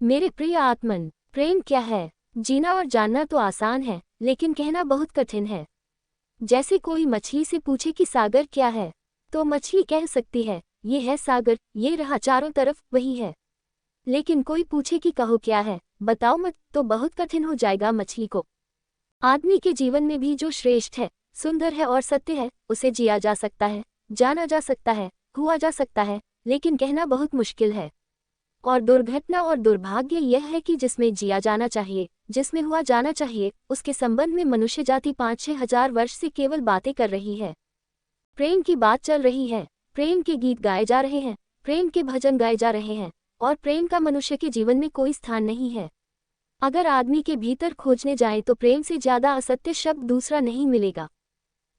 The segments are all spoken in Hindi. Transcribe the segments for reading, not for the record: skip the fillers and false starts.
मेरे प्रिय आत्मन, प्रेम क्या है? जीना और जानना तो आसान है, लेकिन कहना बहुत कठिन है। जैसे कोई मछली से पूछे कि सागर क्या है, तो मछली कह सकती है, ये है सागर, ये रहा चारों तरफ वही है। लेकिन कोई पूछे कि कहो क्या है, बताओ मत, तो बहुत कठिन हो जाएगा मछली को। आदमी के जीवन में भी जो श्रेष्ठ है, सुंदर है और सत्य है, उसे जिया जा सकता है, जाना जा सकता है, हुआ जा सकता है, लेकिन कहना बहुत मुश्किल है। और दुर्घटना और दुर्भाग्य यह है कि जिसमें जिया जाना चाहिए, जिसमें हुआ जाना चाहिए, उसके संबंध में मनुष्य जाति 5-6 हजार वर्ष से केवल बातें कर रही है। प्रेम की बात चल रही है, प्रेम के गीत गाए जा रहे हैं, प्रेम के भजन गाए जा रहे हैं, और प्रेम का मनुष्य के जीवन में कोई स्थान नहीं है। अगर आदमी के भीतर खोजने जाए तो प्रेम से ज्यादा असत्य शब्द दूसरा नहीं मिलेगा।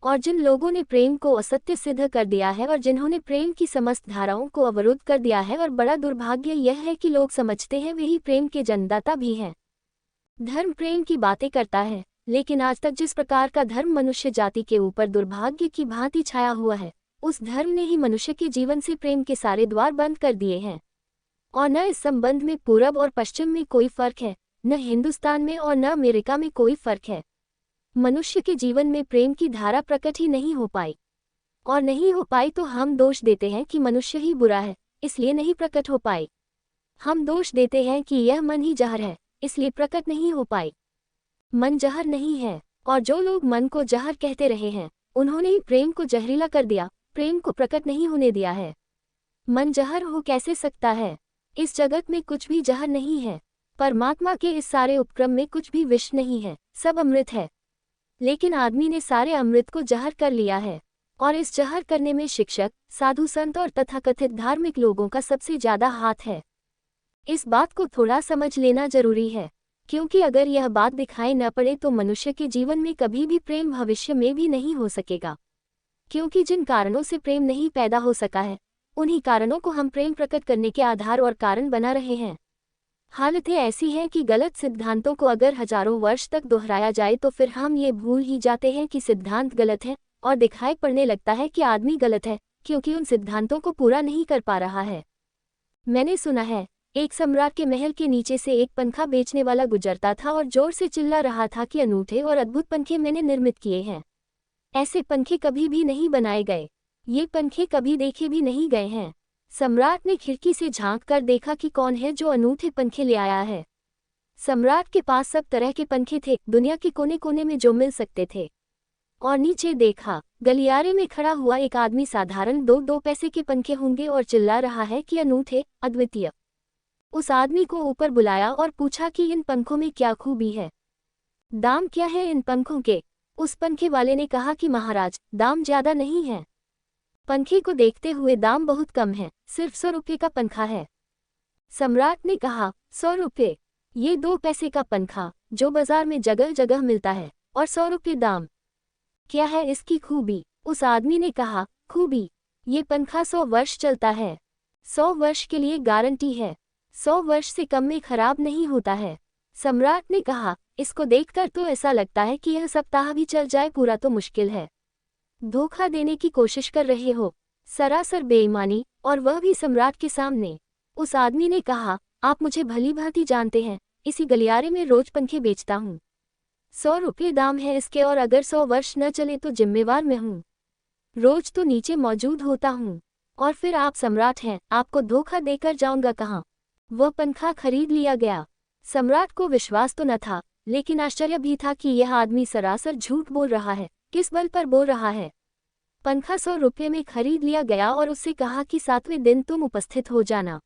और जिन लोगों ने प्रेम को असत्य सिद्ध कर दिया है और जिन्होंने प्रेम की समस्त धाराओं को अवरुद्ध कर दिया है, और बड़ा दुर्भाग्य यह है कि लोग समझते हैं वही प्रेम के जन्मदाता भी हैं। धर्म प्रेम की बातें करता है, लेकिन आज तक जिस प्रकार का धर्म मनुष्य जाति के ऊपर दुर्भाग्य की भांति छाया हुआ है, उस धर्म ने ही मनुष्य के जीवन से प्रेम के सारे द्वार बंद कर दिए हैं। और न इस संबंध में पूरब और पश्चिम में कोई फर्क है, न हिंदुस्तान में और न अमेरिका में कोई फर्क है। मनुष्य के जीवन में प्रेम की धारा प्रकट ही नहीं हो पाई, और नहीं हो पाई तो हम दोष देते हैं कि मनुष्य ही बुरा है, इसलिए नहीं प्रकट हो पाई। हम दोष देते हैं कि यह मन ही जहर है, इसलिए प्रकट नहीं हो पाई। मन जहर नहीं है, और जो लोग मन को जहर कहते रहे हैं, उन्होंने ही प्रेम को जहरीला कर दिया, प्रेम को प्रकट नहीं होने दिया है। मन जहर हो कैसे सकता है? इस जगत में कुछ भी जहर नहीं है। परमात्मा के इस सारे उपक्रम में कुछ भी विष नहीं है, सब अमृत है। लेकिन आदमी ने सारे अमृत को जहर कर लिया है, और इस जहर करने में शिक्षक, साधु संत और तथाकथित धार्मिक लोगों का सबसे ज्यादा हाथ है। इस बात को थोड़ा समझ लेना जरूरी है, क्योंकि अगर यह बात दिखाई न पड़े तो मनुष्य के जीवन में कभी भी प्रेम भविष्य में भी नहीं हो सकेगा। क्योंकि जिन कारणों से प्रेम नहीं पैदा हो सका है, उन्हीं कारणों को हम प्रेम प्रकट करने के आधार और कारण बना रहे हैं। हालतें ऐसी हैं कि गलत सिद्धांतों को अगर हजारों वर्ष तक दोहराया जाए तो फिर हम ये भूल ही जाते हैं कि सिद्धांत गलत है, और दिखाई पड़ने लगता है कि आदमी गलत है, क्योंकि उन सिद्धांतों को पूरा नहीं कर पा रहा है। मैंने सुना है, एक सम्राट के महल के नीचे से एक पंखा बेचने वाला गुजरता था और जोर से चिल्ला रहा था कि अनूठे और अद्भुत पंखे मैंने निर्मित किए हैं। ऐसे पंखे कभी भी नहीं बनाए गए, ये पंखे कभी देखे भी नहीं गए हैं। सम्राट ने खिड़की से झांक कर देखा कि कौन है जो अनूठे पंखे ले आया है। सम्राट के पास सब तरह के पंखे थे, दुनिया के कोने कोने में जो मिल सकते थे। और नीचे देखा, गलियारे में खड़ा हुआ एक आदमी साधारण 2 पैसे के पंखे होंगे और चिल्ला रहा है कि अनूठे, अद्वितीय। उस आदमी को ऊपर बुलाया और पूछा कि इन पंखों में क्या खूबी है, दाम क्या है इन पंखों के। उस पंखे वाले ने कहा कि महाराज, दाम ज्यादा नहीं है। पंखे को देखते हुए दाम बहुत कम है, सिर्फ 100 रुपये का पंखा है। सम्राट ने कहा, 100 रुपये? ये 2 पैसे का पंखा जो बाजार में जगह जगह मिलता है, और 100 रुपये दाम? क्या है इसकी खूबी? उस आदमी ने कहा, खूबी, ये पंखा 100 वर्ष चलता है, 100 वर्ष के लिए गारंटी है, 100 वर्ष से कम में खराब नहीं होता है। सम्राट ने कहा, इसको देखकर तो ऐसा लगता है कि यह सप्ताह भी चल जाए, पूरा तो मुश्किल है। धोखा देने की कोशिश कर रहे हो, सरासर बेईमानी, और वह भी सम्राट के सामने। उस आदमी ने कहा, आप मुझे भली भांति जानते हैं, इसी गलियारे में रोज पंखे बेचता हूँ, 100 रुपये दाम है इसके, और अगर 100 वर्ष न चले तो जिम्मेवार मैं हूँ, रोज तो नीचे मौजूद होता हूँ। और फिर आप सम्राट हैं, आपको धोखा देकर जाऊंगा कहाँ? वह पंखा खरीद लिया गया। सम्राट को विश्वास तो न था, लेकिन आश्चर्य भी था कि यह आदमी सरासर झूठ बोल रहा है। किस बल पर बोल रहा है? पंखा 100 रुपये में खरीद लिया गया और उससे कहा कि 7वें दिन तुम उपस्थित हो जाना।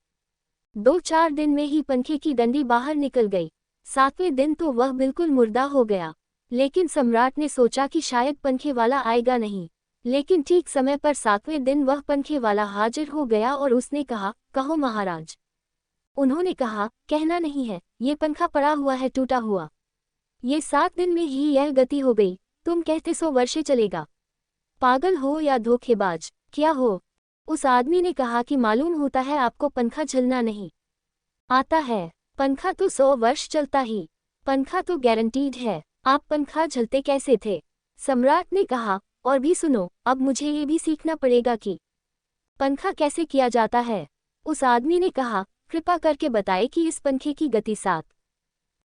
2-4 दिन में ही पंखे की डंडी बाहर निकल गई। 7वें दिन तो वह बिल्कुल मुर्दा हो गया। लेकिन सम्राट ने सोचा कि शायद पंखे वाला आएगा नहीं, लेकिन ठीक समय पर 7वें दिन वह पंखे वाला हाजिर हो गया और उसने कहा, कहो महाराज। उन्होंने कहा, कहना नहीं है, ये पंखा पड़ा हुआ है टूटा हुआ, ये 7 दिन में ही यह गति हो गई, तुम कहते 100 वर्षे चलेगा। पागल हो या धोखेबाज, क्या हो? उस आदमी ने कहा कि मालूम होता है आपको पंखा झलना नहीं आता है, पंखा तो 100 वर्ष चलता ही, पंखा तो गारंटीड है, आप पंखा झलते कैसे थे? सम्राट ने कहा, और भी सुनो, अब मुझे ये भी सीखना पड़ेगा कि पंखा कैसे किया जाता है। उस आदमी ने कहा, कृपा करके बताए कि इस पंखे की गति 7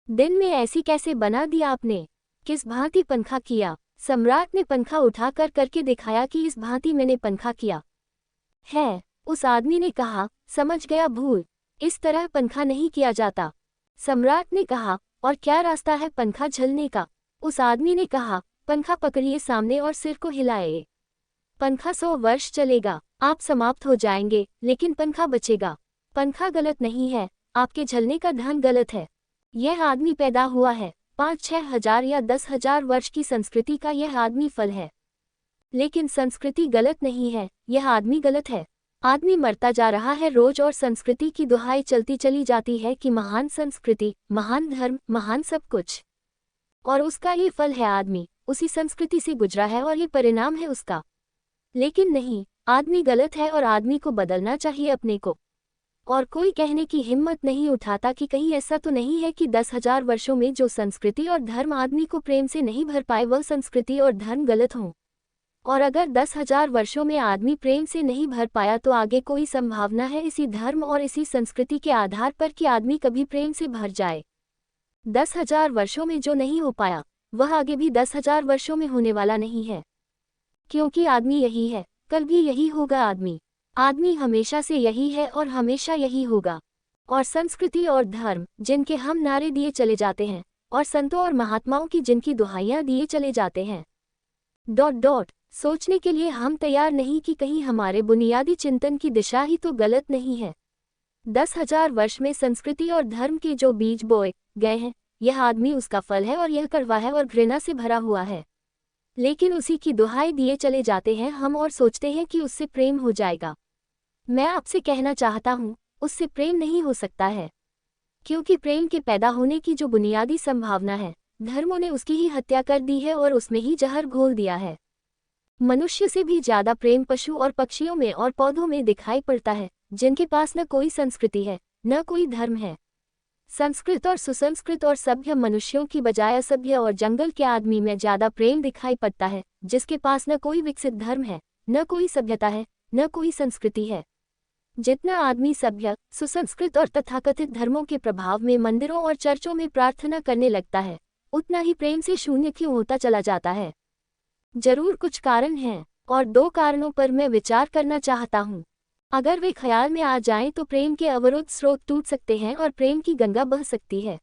दिन में ऐसी कैसे बना दी आपने? किस भांति पंखा किया? सम्राट ने पंखा उठाकर करके दिखाया कि इस भांति मैंने पंखा किया है। उस आदमी ने कहा, समझ गया भूल, इस तरह पंखा नहीं किया जाता। सम्राट ने कहा, और क्या रास्ता है पंखा झलने का? उस आदमी ने कहा, पंखा पकड़िए सामने और सिर को हिलाए। पंखा 100 वर्ष चलेगा, आप समाप्त हो जाएंगे, लेकिन पंखा बचेगा। पंखा गलत नहीं है, आपके झलने का ढंग गलत है। यह आदमी पैदा हुआ है 5-6 हजार या 10,000 वर्ष की संस्कृति का यह आदमी फल है। लेकिन संस्कृति गलत नहीं है, यह आदमी गलत है। आदमी मरता जा रहा है रोज और संस्कृति की दुहाई चलती चली जाती है कि महान संस्कृति, महान धर्म, महान सब कुछ। और उसका ये फल है आदमी, उसी संस्कृति से गुजरा है और ये परिणाम है उसका। लेकिन नहीं, आदमी गलत है और आदमी को बदलना चाहिए अपने को। और कोई कहने की हिम्मत नहीं उठाता कि कहीं ऐसा तो नहीं है कि 10,000 वर्षों में जो संस्कृति और धर्म आदमी को प्रेम से नहीं भर पाए वह संस्कृति और धर्म गलत हों। और अगर 10,000 वर्षों में आदमी प्रेम से नहीं भर पाया तो आगे कोई संभावना है इसी धर्म और इसी संस्कृति के आधार पर कि आदमी कभी प्रेम से भर जाए। 10,000 वर्षों में जो नहीं हो पाया वह आगे भी 10,000 वर्षों में होने वाला नहीं है, क्योंकि आदमी यही है, कल भी यही होगा। आदमी हमेशा से यही है और हमेशा यही होगा। और संस्कृति और धर्म जिनके हम नारे दिए चले जाते हैं और संतों और महात्माओं की जिनकी दुहाइयां दिए चले जाते हैं, सोचने के लिए हम तैयार नहीं कि कहीं हमारे बुनियादी चिंतन की दिशा ही तो गलत नहीं है। 10,000 वर्ष में संस्कृति और धर्म के जो बीज बोए गए हैं, यह आदमी उसका फल है और यह कड़वा है और घृणा से भरा हुआ है। लेकिन उसी की दुहाई दिए चले जाते हैं हम और सोचते हैं कि उससे प्रेम हो जाएगा। मैं आपसे कहना चाहता हूँ, उससे प्रेम नहीं हो सकता है, क्योंकि प्रेम के पैदा होने की जो बुनियादी संभावना है, धर्मों ने उसकी ही हत्या कर दी है और उसमें ही जहर घोल दिया है। मनुष्य से भी ज्यादा प्रेम पशु और पक्षियों में और पौधों में दिखाई पड़ता है, जिनके पास न कोई संस्कृति है न कोई धर्म है। संस्कृत और सुसंस्कृत और सभ्य मनुष्यों की बजाय असभ्य और जंगल के आदमी में ज्यादा प्रेम दिखाई पड़ता है, जिसके पास न कोई विकसित धर्म है, न कोई सभ्यता है, न कोई संस्कृति है। जितना आदमी सभ्य, सुसंस्कृत और तथाकथित धर्मों के प्रभाव में मंदिरों और चर्चों में प्रार्थना करने लगता है, उतना ही प्रेम से शून्य क्यों होता चला जाता है? जरूर कुछ कारण हैं, और 2 कारणों पर मैं विचार करना चाहता हूँ। अगर वे ख्याल में आ जाएं तो प्रेम के अवरुद्ध स्रोत टूट सकते हैं और प्रेम की गंगा बह सकती है।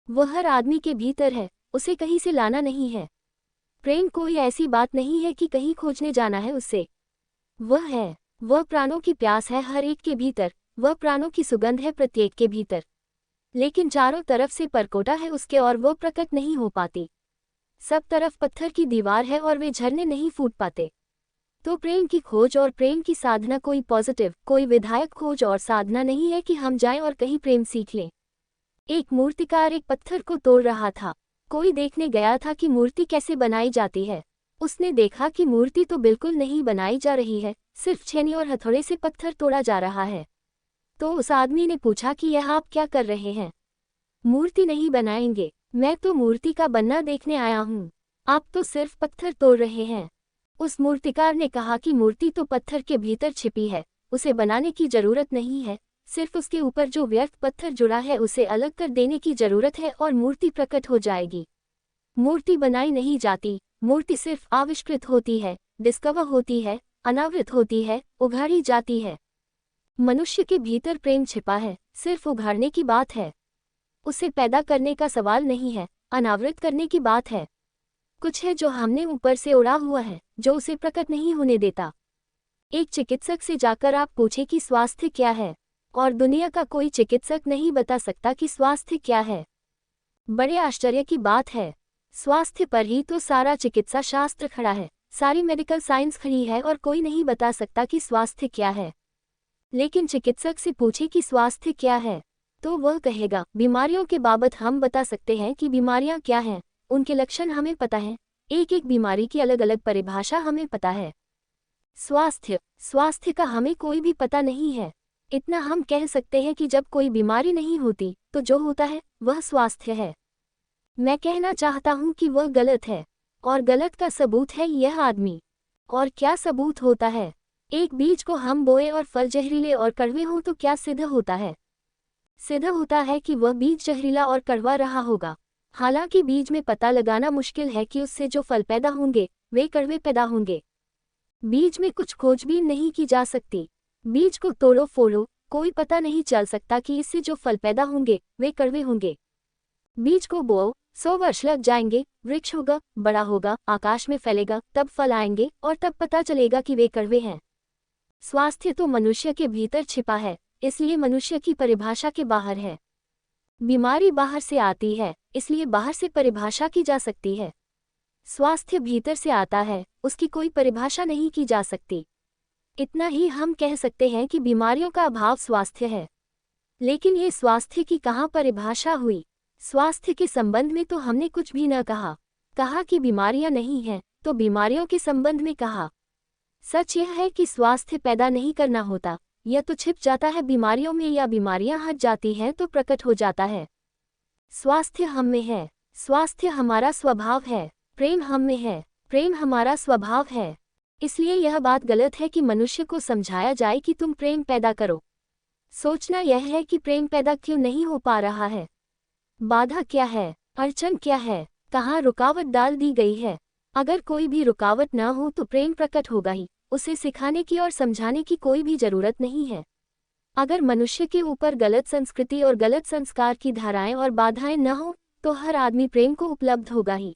वह हर आदमी के भीतर है, उसे कहीं से लाना नहीं है। प्रेम कोई ऐसी बात नहीं है कि कहीं खोजने जाना है उससे। वह प्राणों की प्यास है हर एक के भीतर, वह प्राणों की सुगंध है प्रत्येक के भीतर। लेकिन चारों तरफ से परकोटा है उसके और वह प्रकट नहीं हो पाती। सब तरफ पत्थर की दीवार है और वे झरने नहीं फूट पाते। तो प्रेम की खोज और प्रेम की साधना कोई पॉजिटिव, कोई विधायक खोज और साधना नहीं है कि हम जाएं और कहीं प्रेम सीख लें। एक मूर्तिकार एक पत्थर को तोड़ रहा था। कोई देखने गया था कि मूर्ति कैसे बनाई जाती है। उसने देखा कि मूर्ति तो बिल्कुल नहीं बनाई जा रही है, सिर्फ छेनी और हथौड़े से पत्थर तोड़ा जा रहा है। तो उस आदमी ने पूछा कि यह आप क्या कर रहे हैं? मूर्ति नहीं बनाएंगे, मैं तो मूर्ति का बनना देखने आया हूँ, आप तो सिर्फ पत्थर तोड़ रहे हैं। उस मूर्तिकार ने कहा कि मूर्ति तो पत्थर के भीतर छिपी है, उसे बनाने की जरूरत नहीं है, सिर्फ उसके ऊपर जो व्यर्थ पत्थर जुड़ा है उसे अलग कर देने की जरूरत है और मूर्ति प्रकट हो जाएगी। मूर्ति बनाई नहीं जाती, मूर्ति सिर्फ आविष्कृत होती है, डिस्कवर होती है, अनावृत होती है, उघाड़ी जाती है। मनुष्य के भीतर प्रेम छिपा है, सिर्फ उघाड़ने की बात है। उसे पैदा करने का सवाल नहीं है, अनावृत करने की बात है। कुछ है जो हमने ऊपर से उड़ा हुआ है, जो उसे प्रकट नहीं होने देता। एक चिकित्सक से जाकर आप पूछे कि स्वास्थ्य क्या है, और दुनिया का कोई चिकित्सक नहीं बता सकता कि स्वास्थ्य क्या है। बड़े आश्चर्य की बात है, स्वास्थ्य पर ही तो सारा चिकित्सा शास्त्र खड़ा है, सारी मेडिकल साइंस खड़ी है और कोई नहीं बता सकता कि स्वास्थ्य क्या है। लेकिन चिकित्सक से पूछे कि स्वास्थ्य क्या है, तो वह कहेगा बीमारियों के बाबत हम बता सकते हैं कि बीमारियां क्या हैं, उनके लक्षण हमें पता है, एक एक बीमारी की अलग अलग परिभाषा हमें पता है। स्वास्थ्य का हमें कोई भी पता नहीं है। इतना हम कह सकते हैं कि जब कोई बीमारी नहीं होती तो जो होता है वह स्वास्थ्य है। मैं कहना चाहता हूं कि वह गलत है, और गलत का सबूत है यह आदमी। और क्या सबूत होता है? एक बीज को हम बोए और फल जहरीले और कड़वे हों तो क्या सिद्ध होता है? सिद्ध होता है कि वह बीज जहरीला और कड़वा रहा होगा। हालांकि बीज में पता लगाना मुश्किल है कि उससे जो फल पैदा होंगे वे कड़वे पैदा होंगे। बीज में कुछ खोजबीन नहीं की जा सकती। बीज को तोड़ो फोड़ो, कोई पता नहीं चल सकता कि इससे जो फल पैदा होंगे वे कड़वे होंगे। बीज को बोओ, 100 वर्ष लग जाएंगे, वृक्ष होगा, बड़ा होगा, आकाश में फैलेगा, तब फल आएंगे और तब पता चलेगा कि वे कड़वे हैं। स्वास्थ्य तो मनुष्य के भीतर छिपा है, इसलिए मनुष्य की परिभाषा के बाहर है। बीमारी बाहर से आती है, इसलिए बाहर से परिभाषा की जा सकती है। स्वास्थ्य भीतर से आता है, उसकी कोई परिभाषा नहीं की जा सकती। इतना ही हम कह सकते हैं कि बीमारियों का अभाव स्वास्थ्य है। लेकिन ये स्वास्थ्य की कहाँ परिभाषा हुई? स्वास्थ्य के संबंध में तो हमने कुछ भी न कहा। कहा कि बीमारियां नहीं हैं, तो बीमारियों के संबंध में कहा। सच यह है कि स्वास्थ्य पैदा नहीं करना होता, यह तो छिप जाता है बीमारियों में, या बीमारियां हट जाती हैं तो प्रकट हो जाता है। स्वास्थ्य हम में है, स्वास्थ्य हमारा स्वभाव है। प्रेम हम में है, प्रेम हमारा स्वभाव है। इसलिए यह बात गलत है कि मनुष्य को समझाया जाए कि तुम प्रेम पैदा करो। सोचना यह है कि प्रेम पैदा क्यों नहीं हो पा रहा है, बाधा क्या है, अड़चन क्या है, कहाँ रुकावट डाल दी गई है। अगर कोई भी रुकावट न हो तो प्रेम प्रकट होगा ही, उसे सिखाने की और समझाने की कोई भी जरूरत नहीं है। अगर मनुष्य के ऊपर गलत संस्कृति और गलत संस्कार की धाराएं और बाधाएं न हो तो हर आदमी प्रेम को उपलब्ध होगा ही।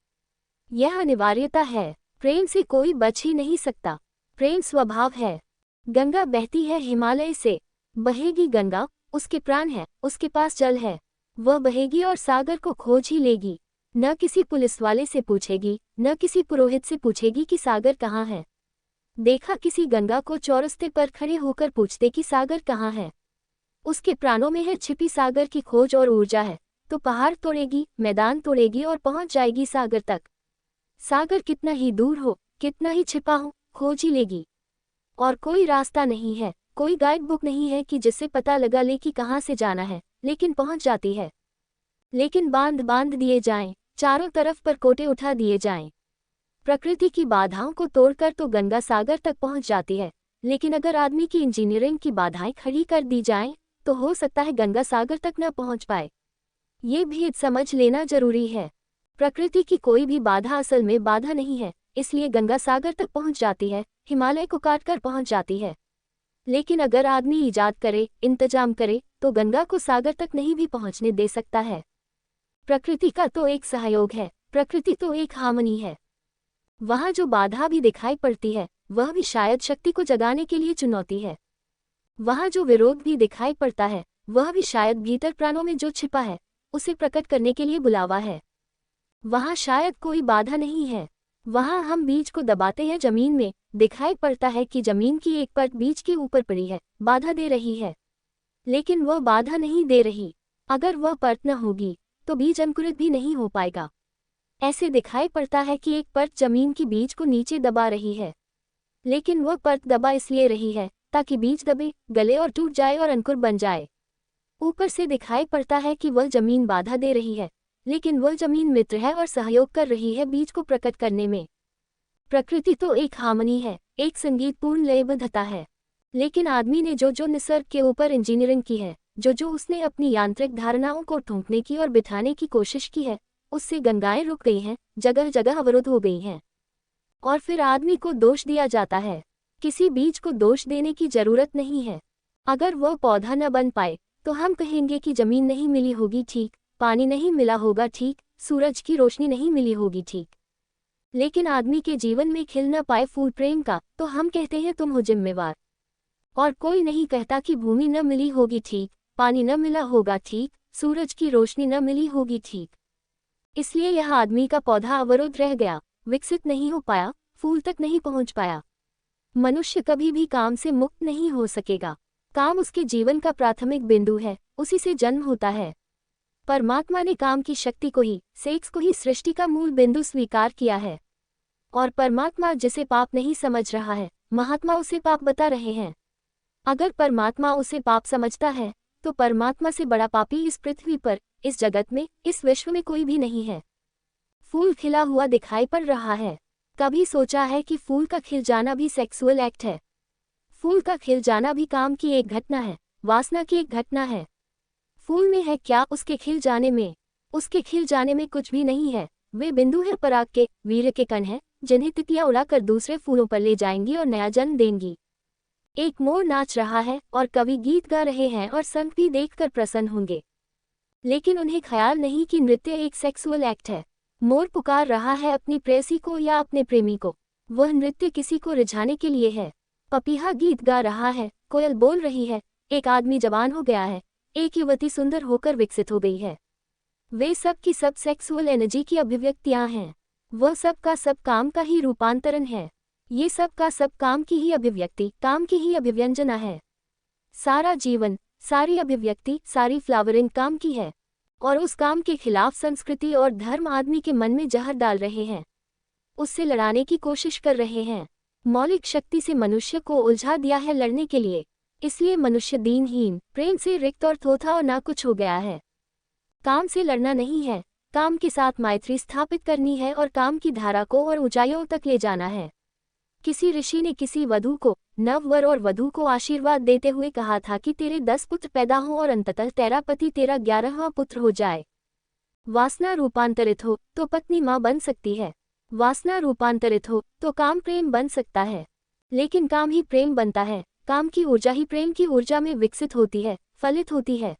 यह अनिवार्यता है, प्रेम से कोई बच ही नहीं सकता। प्रेम स्वभाव है। गंगा बहती है हिमालय से, बहेगी गंगा, उसके प्राण है, उसके पास जल है, वह बहेगी और सागर को खोज ही लेगी। न किसी पुलिस वाले से पूछेगी, न किसी पुरोहित से पूछेगी कि सागर कहाँ है। देखा किसी गंगा को चौरस्ते पर खड़े होकर पूछते कि सागर कहाँ है। उसके प्राणों में है छिपी सागर की खोज और ऊर्जा है, तो पहाड़ तोड़ेगी, मैदान तोड़ेगी और पहुंच जाएगी सागर तक। सागर कितना ही दूर हो, कितना ही छिपा हो, खोज ही लेगी। और कोई रास्ता नहीं है, कोई गाइड बुक नहीं है कि जिससे पता लगा ले कि कहाँ से जाना है, लेकिन पहुंच जाती है। लेकिन बांध दिए जाएं, चारों तरफ पर कोटे उठा दिए जाएं, प्रकृति की बाधाओं को तोड़कर तो गंगा सागर तक पहुंच जाती है। लेकिन अगर आदमी की इंजीनियरिंग की बाधाएं खड़ी कर दी जाएं, तो हो सकता है गंगा सागर तक न पहुंच पाए। ये भेद समझ लेना जरूरी है। प्रकृति की कोई भी बाधा असल में बाधा नहीं है, इसलिए गंगा सागर तक पहुंच जाती है, हिमालय को काट कर पहुंच जाती है। लेकिन अगर आदमी ईजाद करे, इंतजाम करे, तो गंगा को सागर तक नहीं भी पहुंचने दे सकता है। प्रकृति का तो एक सहयोग है, प्रकृति तो एक हार्मनी है। वहाँ जो बाधा भी दिखाई पड़ती है, वह भी शायद शक्ति को जगाने के लिए चुनौती है। वहाँ जो विरोध भी दिखाई पड़ता है, वह भी शायद भीतर प्राणों में जो छिपा है, उसे प्रकट करने के लिए बुलावा है। वहाँ शायद कोई बाधा नहीं है। वहाँ हम बीज को दबाते हैं जमीन में, दिखाई पड़ता है कि जमीन की एक परत बीज के ऊपर पड़ी है, बाधा दे रही है। लेकिन वह बाधा नहीं दे रही। अगर वह परत न होगी तो बीज अंकुरित भी नहीं हो पाएगा। ऐसे दिखाई पड़ता है कि एक परत जमीन की बीज को नीचे दबा रही है, लेकिन वह परत दबा इसलिए रही है ताकि बीज दबे, गले और टूट जाए और अंकुर बन जाए। ऊपर से दिखाई पड़ता है कि वह जमीन बाधा दे रही है, लेकिन वह जमीन मित्र है और सहयोग कर रही है बीज को प्रकट करने में। प्रकृति तो एक हार्मनी है, एक संगीतपूर्ण लयबद्धता है। लेकिन आदमी ने जो निसर्ग के ऊपर इंजीनियरिंग की है, जो उसने अपनी यांत्रिक धारणाओं को ठोंकने की और बिठाने की कोशिश की है, उससे गंगाएं रुक गई हैं, जगह जगह अवरुद्ध हो गई हैं। और फिर आदमी को दोष दिया जाता है। किसी बीज को दोष देने की जरूरत नहीं है। अगर वह पौधा न बन पाए तो हम कहेंगे कि जमीन नहीं मिली होगी, ठीक, पानी नहीं मिला होगा, ठीक, सूरज की रोशनी नहीं मिली होगी, ठीक। लेकिन आदमी के जीवन में खिल न पाए फूल प्रेम का, तो हम कहते हैं तुम हो जिम्मेवार। और कोई नहीं कहता कि भूमि न मिली होगी, ठीक, पानी न मिला होगा, ठीक, सूरज की रोशनी न मिली होगी, ठीक। इसलिए यह आदमी का पौधा अवरुद्ध रह गया, विकसित नहीं हो पाया, फूल तक नहीं पहुंच पाया। मनुष्य कभी भी काम से मुक्त नहीं हो सकेगा। काम उसके जीवन का प्राथमिक बिंदु है, उसी से जन्म होता है। परमात्मा ने काम की शक्ति को ही, सेक्स को ही सृष्टि का मूल बिंदु स्वीकार किया है। और परमात्मा जिसे पाप नहीं समझ रहा है, महात्मा उसे पाप बता रहे हैं। अगर परमात्मा उसे पाप समझता है तो परमात्मा से बड़ा पापी इस पृथ्वी पर, इस जगत में, इस विश्व में कोई भी नहीं है। फूल खिला हुआ दिखाई पड़ रहा है। कभी सोचा है कि फूल का खिल जाना भी सेक्सुअल एक्ट है? फूल का खिल जाना भी काम की एक घटना है, वासना की एक घटना है। फूल में है क्या, उसके खिल जाने में? उसके खिल जाने में कुछ भी नहीं है। वे बिंदु हैं पराग के, वीर्य के कण हैं, जिन्हें तितलियां उड़ाकर दूसरे फूलों पर ले जाएंगी और नया जन्म देंगी। एक मोर नाच रहा है और कवि गीत गा रहे हैं और संत भी देखकर प्रसन्न होंगे, लेकिन उन्हें ख्याल नहीं कि नृत्य एक सेक्सुअल एक्ट है। मोर पुकार रहा है अपनी प्रेयसी को या अपने प्रेमी को। वह नृत्य किसी को रिझाने के लिए है। पपीहा गीत गा रहा है, कोयल बोल रही है, एक आदमी जवान हो गया है, एक युवती सुंदर होकर विकसित हो गई है। वे सब की सब सेक्सुअल एनर्जी की अभिव्यक्तियां हैं। वह सब का सब काम का ही रूपांतरण है। ये सब का सब काम की ही अभिव्यक्ति, काम की ही अभिव्यंजना है। सारा जीवन, सारी अभिव्यक्ति, सारी फ्लावरिंग काम की है। और उस काम के खिलाफ संस्कृति और धर्म आदमी के मन में जहर डाल रहे हैं, उससे लड़ाने की कोशिश कर रहे हैं। मौलिक शक्ति से मनुष्य को उलझा दिया है लड़ने के लिए, इसलिए मनुष्य दीनहीन, प्रेम से रिक्त और थोथा और ना कुछ हो गया है। काम से लड़ना नहीं है, काम के साथ मैत्री स्थापित करनी है और काम की धारा को और ऊंचाइयों तक ले जाना है। किसी ऋषि ने किसी वधू को, नववर और वधू को आशीर्वाद देते हुए कहा था कि तेरे 10 पुत्र पैदा हों और अंततः तेरा पति तेरा 11वां पुत्र हो जाए। वासना रूपांतरित हो तो पत्नी माँ बन सकती है, वासना रूपांतरित हो तो काम प्रेम बन सकता है। लेकिन काम ही प्रेम बनता है, काम की ऊर्जा ही प्रेम की ऊर्जा में विकसित होती है, फलित होती है।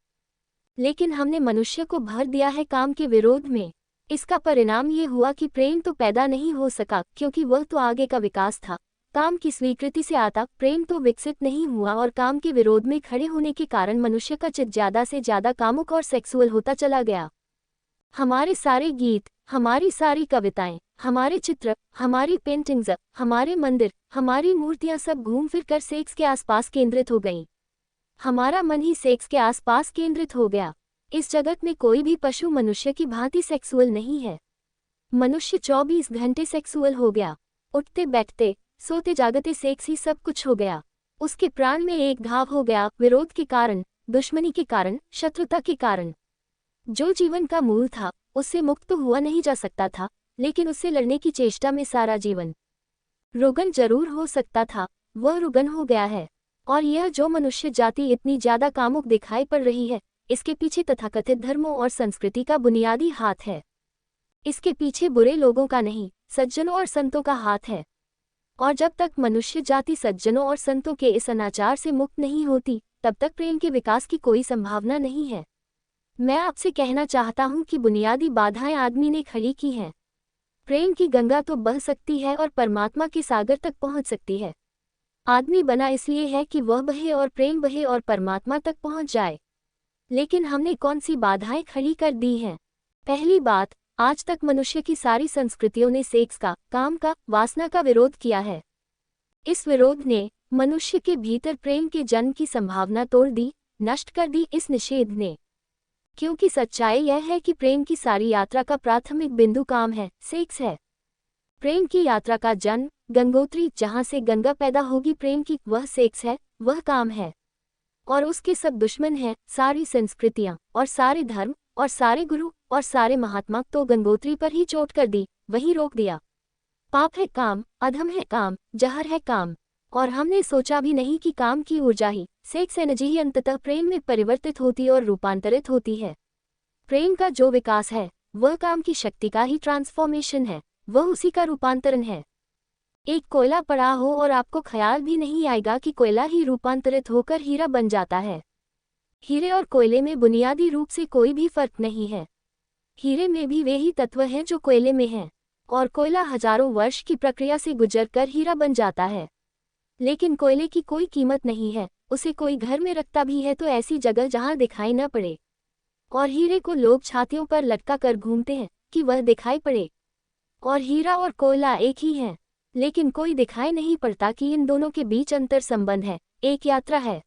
लेकिन हमने मनुष्य को भर दिया है काम के विरोध में। इसका परिणाम ये हुआ कि प्रेम तो पैदा नहीं हो सका, क्योंकि वह तो आगे का विकास था। काम की स्वीकृति से आता प्रेम तो विकसित नहीं हुआ और काम के विरोध में खड़े होने के कारण मनुष्य का चित्त ज्यादा से ज्यादा कामुक और सेक्सुअल होता चला गया। हमारे सारे गीत, हमारी सारी कविताएं, हमारे चित्र, हमारी पेंटिंग्स, हमारे मंदिर, हमारी मूर्तियां सब घूम फिर कर सेक्स के आसपास केंद्रित हो गईं। हमारा मन ही सेक्स के आसपास केंद्रित हो गया। इस जगत में कोई भी पशु मनुष्य की भांति सेक्सुअल नहीं है। मनुष्य 24 घंटे सेक्सुअल हो गया। उठते बैठते, सोते जागते सेक्स ही सब कुछ हो गया। उसके प्राण में एक घाव हो गया, विरोध के कारण, दुश्मनी के कारण, शत्रुता के कारण। जो जीवन का मूल था, उससे मुक्त तो हुआ नहीं जा सकता था, लेकिन उससे लड़ने की चेष्टा में सारा जीवन रुगन जरूर हो सकता था, वह रुगन हो गया है। और यह जो मनुष्य जाति इतनी ज्यादा कामुक दिखाई पड़ रही है, इसके पीछे तथाकथित धर्मों और संस्कृति का बुनियादी हाथ है। इसके पीछे बुरे लोगों का नहीं, सज्जनों और संतों का हाथ है। और जब तक मनुष्य जाति सज्जनों और संतों के इस अनाचार से मुक्त नहीं होती, तब तक प्रेम के विकास की कोई संभावना नहीं है। मैं आपसे कहना चाहता हूं कि बुनियादी बाधाएं आदमी ने खड़ी की हैं। प्रेम की गंगा तो बह सकती है और परमात्मा के सागर तक पहुंच सकती है। आदमी बना इसलिए है कि वह बहे और प्रेम बहे और परमात्मा तक पहुंच जाए। लेकिन हमने कौन सी बाधाएं खड़ी कर दी हैं? पहली बात, आज तक मनुष्य की सारी संस्कृतियों ने सेक्स का, काम का, वासना का विरोध किया है। इस विरोध ने मनुष्य के भीतर प्रेम के जन्म की संभावना तोड़ दी, नष्ट कर दी इस निषेध ने। क्योंकि सच्चाई यह है कि प्रेम की सारी यात्रा का प्राथमिक बिंदु काम है, सेक्स है। प्रेम की यात्रा का जन्म, गंगोत्री, जहां से गंगा पैदा होगी प्रेम की, वह सेक्स है, वह काम है। और उसके सब दुश्मन हैं, सारी संस्कृतियां और सारे धर्म और सारे गुरु और सारे महात्मा तो गंगोत्री पर ही चोट कर दी, वहीं रोक दिया। पाप है काम, अधम है काम, जहर है काम। और हमने सोचा भी नहीं कि काम की ऊर्जा ही, सेक्स एनर्जी ही अंततः प्रेम में परिवर्तित होती और रूपांतरित होती है। प्रेम का जो विकास है, वह काम की शक्ति का ही ट्रांसफॉर्मेशन है, वह उसी का रूपांतरण है। एक कोयला पड़ा हो और आपको ख्याल भी नहीं आएगा कि कोयला ही रूपांतरित होकर हीरा बन जाता है। हीरे और कोयले में बुनियादी रूप से कोई भी फर्क नहीं है। हीरे में भी वे ही तत्व हैं जो कोयले में हैं, और कोयला हजारों वर्ष की प्रक्रिया से गुजरकर हीरा बन जाता है। लेकिन कोयले की कोई कीमत नहीं है, उसे कोई घर में रखता भी है तो ऐसी जगह जहां दिखाई न पड़े। और हीरे को लोग छातियों पर लटका कर घूमते हैं कि वह दिखाई पड़े। और हीरा और कोयला एक ही हैं, लेकिन कोई दिखाई नहीं पड़ता कि इन दोनों के बीच अंतर संबंध है, एक यात्रा है।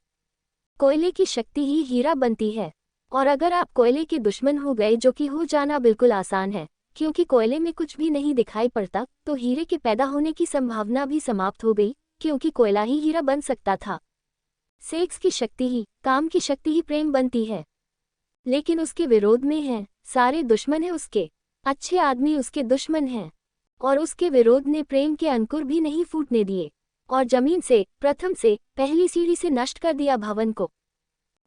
कोयले की शक्ति ही हीरा बनती है। और अगर आप कोयले के दुश्मन हो गए, जो कि हो जाना बिल्कुल आसान है, क्योंकि कोयले में कुछ भी नहीं दिखाई पड़ता, तो हीरे के पैदा होने की संभावना भी समाप्त हो गई, क्योंकि कोयला ही हीरा बन सकता था। सेक्स की शक्ति ही, काम की शक्ति ही प्रेम बनती है। लेकिन उसके विरोध में है, सारे दुश्मन हैं उसके, अच्छे आदमी उसके दुश्मन हैं। और उसके विरोध ने प्रेम के अंकुर भी नहीं फूटने दिए, और जमीन से, प्रथम से, पहली सीढ़ी से नष्ट कर दिया भवन को।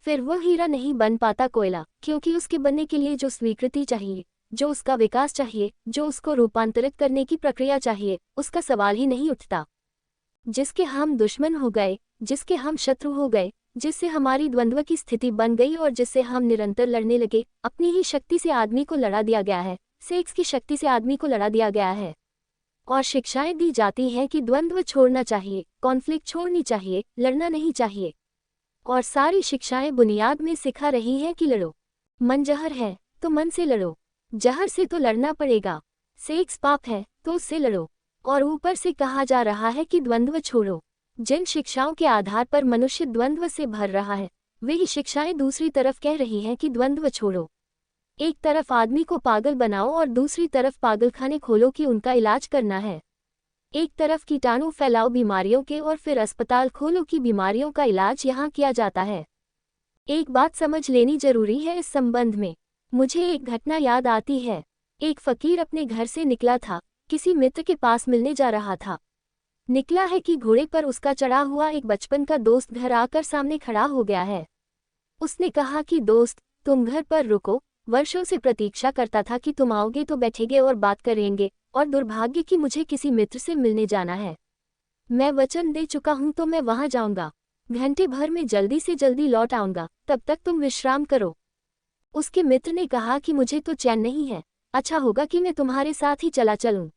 फिर वह हीरा नहीं बन पाता कोयला, क्योंकि उसके बनने के लिए जो स्वीकृति चाहिए, जो उसका विकास चाहिए, जो उसको रूपांतरित करने की प्रक्रिया चाहिए, उसका सवाल ही नहीं उठता। जिसके हम दुश्मन हो गए, जिसके हम शत्रु हो गए, जिससे हमारी द्वंद्व की स्थिति बन गई और जिससे हम निरंतर लड़ने लगे, अपनी ही शक्ति से आदमी को लड़ा दिया गया है, सेक्स की शक्ति से आदमी को लड़ा दिया गया है। और शिक्षाएं दी जाती हैं कि द्वंद्व छोड़ना चाहिए, कॉन्फ्लिक्ट छोड़नी चाहिए, लड़ना नहीं चाहिए। और सारी शिक्षाएं बुनियाद में सिखा रही हैं कि लड़ो। मन जहर है तो मन से लड़ो, जहर से तो लड़ना पड़ेगा। सेक्स पाप है तो उससे लड़ो। और ऊपर से कहा जा रहा है कि द्वंद्व छोड़ो। जिन शिक्षाओं के आधार पर मनुष्य द्वंद्व से भर रहा है, वही शिक्षाएं दूसरी तरफ कह रही हैं कि द्वंद्व छोड़ो। एक तरफ आदमी को पागल बनाओ और दूसरी तरफ पागलखाने खोलो कि उनका इलाज करना है। एक तरफ कीटाणु फैलाओ बीमारियों के और फिर अस्पताल खोलो कि बीमारियों का इलाज यहाँ किया जाता है। एक बात समझ लेनी जरूरी है इस संबंध में। मुझे एक घटना याद आती है। एक फकीर अपने घर से निकला था, किसी मित्र के पास मिलने जा रहा था। निकला है कि घोड़े पर उसका चढ़ा हुआ एक बचपन का दोस्त घर आकर सामने खड़ा हो गया है। उसने कहा कि दोस्त, तुम घर पर रुको, वर्षों से प्रतीक्षा करता था कि तुम आओगे तो बैठेंगे और बात करेंगे, और दुर्भाग्य कि मुझे किसी मित्र से मिलने जाना है। मैं वचन दे चुका हूं तो मैं वहां जाऊंगा, घंटे भर में जल्दी से जल्दी लौट आऊंगा, तब तक तुम विश्राम करो। उसके मित्र ने कहा कि मुझे तो चैन नहीं है, अच्छा होगा कि मैं तुम्हारे साथ ही चला चलूं।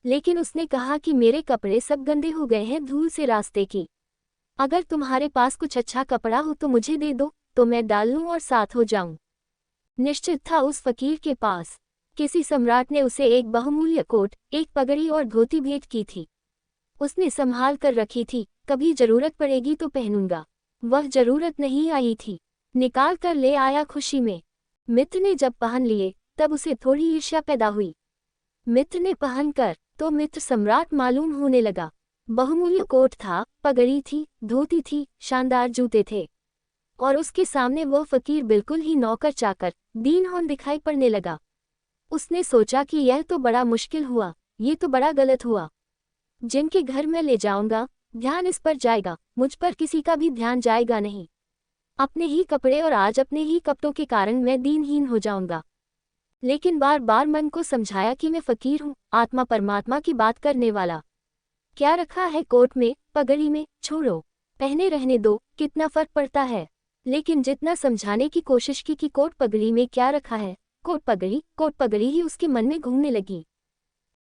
लेकिन उसने कहा कि मेरे कपड़े सब गंदे हो गए हैं धूल से रास्ते की। अगर तुम्हारे पास कुछ अच्छा कपड़ा हो तो मुझे दे दो, तो मैं डाल लूं और साथ हो जाऊं। निश्चित था उस फकीर के पास किसी सम्राट ने उसे एक बहुमूल्य कोट, एक पगड़ी और धोती भेंट की थी। उसने संभाल कर रखी थी, कभी जरूरत पड़ेगी तो पहनूंगा। वह जरूरत नहीं आई थी, निकाल कर ले आया खुशी में। मित्र ने जब पहन लिए तब उसे थोड़ी ईर्ष्या पैदा हुई। मित्र ने पहनकर तो मित्र सम्राट मालूम होने लगा। बहुमूल्य कोट था, पगड़ी थी, धोती थी, शानदार जूते थे, और उसके सामने वह फकीर बिल्कुल ही नौकर चाकर, दीनहोन दिखाई पड़ने लगा। उसने सोचा कि यह तो बड़ा मुश्किल हुआ, ये तो बड़ा गलत हुआ। जिनके घर मैं ले जाऊंगा, ध्यान इस पर जाएगा, मुझ पर किसी का भी ध्यान जाएगा नहीं। अपने ही कपड़े और आज अपने ही कपड़ों के कारण मैं दीनहीन हो जाऊंगा। लेकिन बार बार मन को समझाया कि मैं फकीर हूँ, आत्मा परमात्मा की बात करने वाला। क्या रखा है कोट में, पगड़ी में, छोड़ो, पहने रहने दो, कितना फर्क पड़ता है। लेकिन जितना समझाने की कोशिश की कि कोट पगड़ी में क्या रखा है, कोट पगड़ी ही उसके मन में घूमने लगी।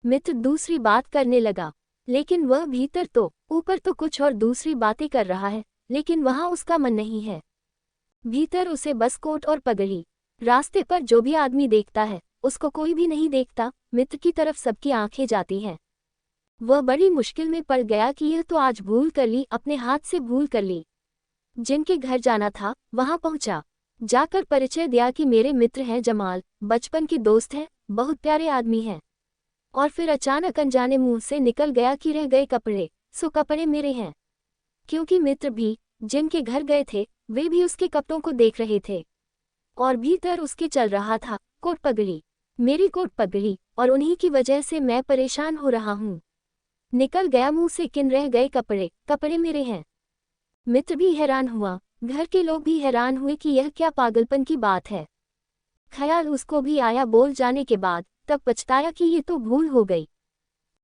मित्र दूसरी बात करने लगा, लेकिन वह भीतर तो, ऊपर तो कुछ और दूसरी बातें कर रहा है, लेकिन वहां उसका मन नहीं है। भीतर उसे बस कोट और पगड़ी। रास्ते पर जो भी आदमी देखता है, उसको कोई भी नहीं देखता, मित्र की तरफ सबकी आंखें जाती हैं। वह बड़ी मुश्किल में पड़ गया कि यह तो आज भूल कर ली, अपने हाथ से भूल कर ली। जिनके घर जाना था वहां पहुंचा, जाकर परिचय दिया कि मेरे मित्र हैं जमाल, बचपन के दोस्त हैं, बहुत प्यारे आदमी हैं। और फिर अचानक अनजाने मुंह से निकल गया कि रह गए कपड़े, सो कपड़े मेरे हैं। क्योंकि मित्र भी जिनके घर गए थे वे भी उसके कपड़ों को देख रहे थे, और भीतर उसके चल रहा था कोट पगड़ी, मेरी कोट पगड़ी, और उन्हीं की वजह से मैं परेशान हो रहा हूँ। निकल गया मुंह से किन रह गए कपड़े, कपड़े मेरे हैं। मित्र भी हैरान हुआ, घर के लोग भी हैरान हुए कि यह क्या पागलपन की बात है। ख्याल उसको भी आया बोल जाने के बाद, तब पछताया कि ये तो भूल हो गई।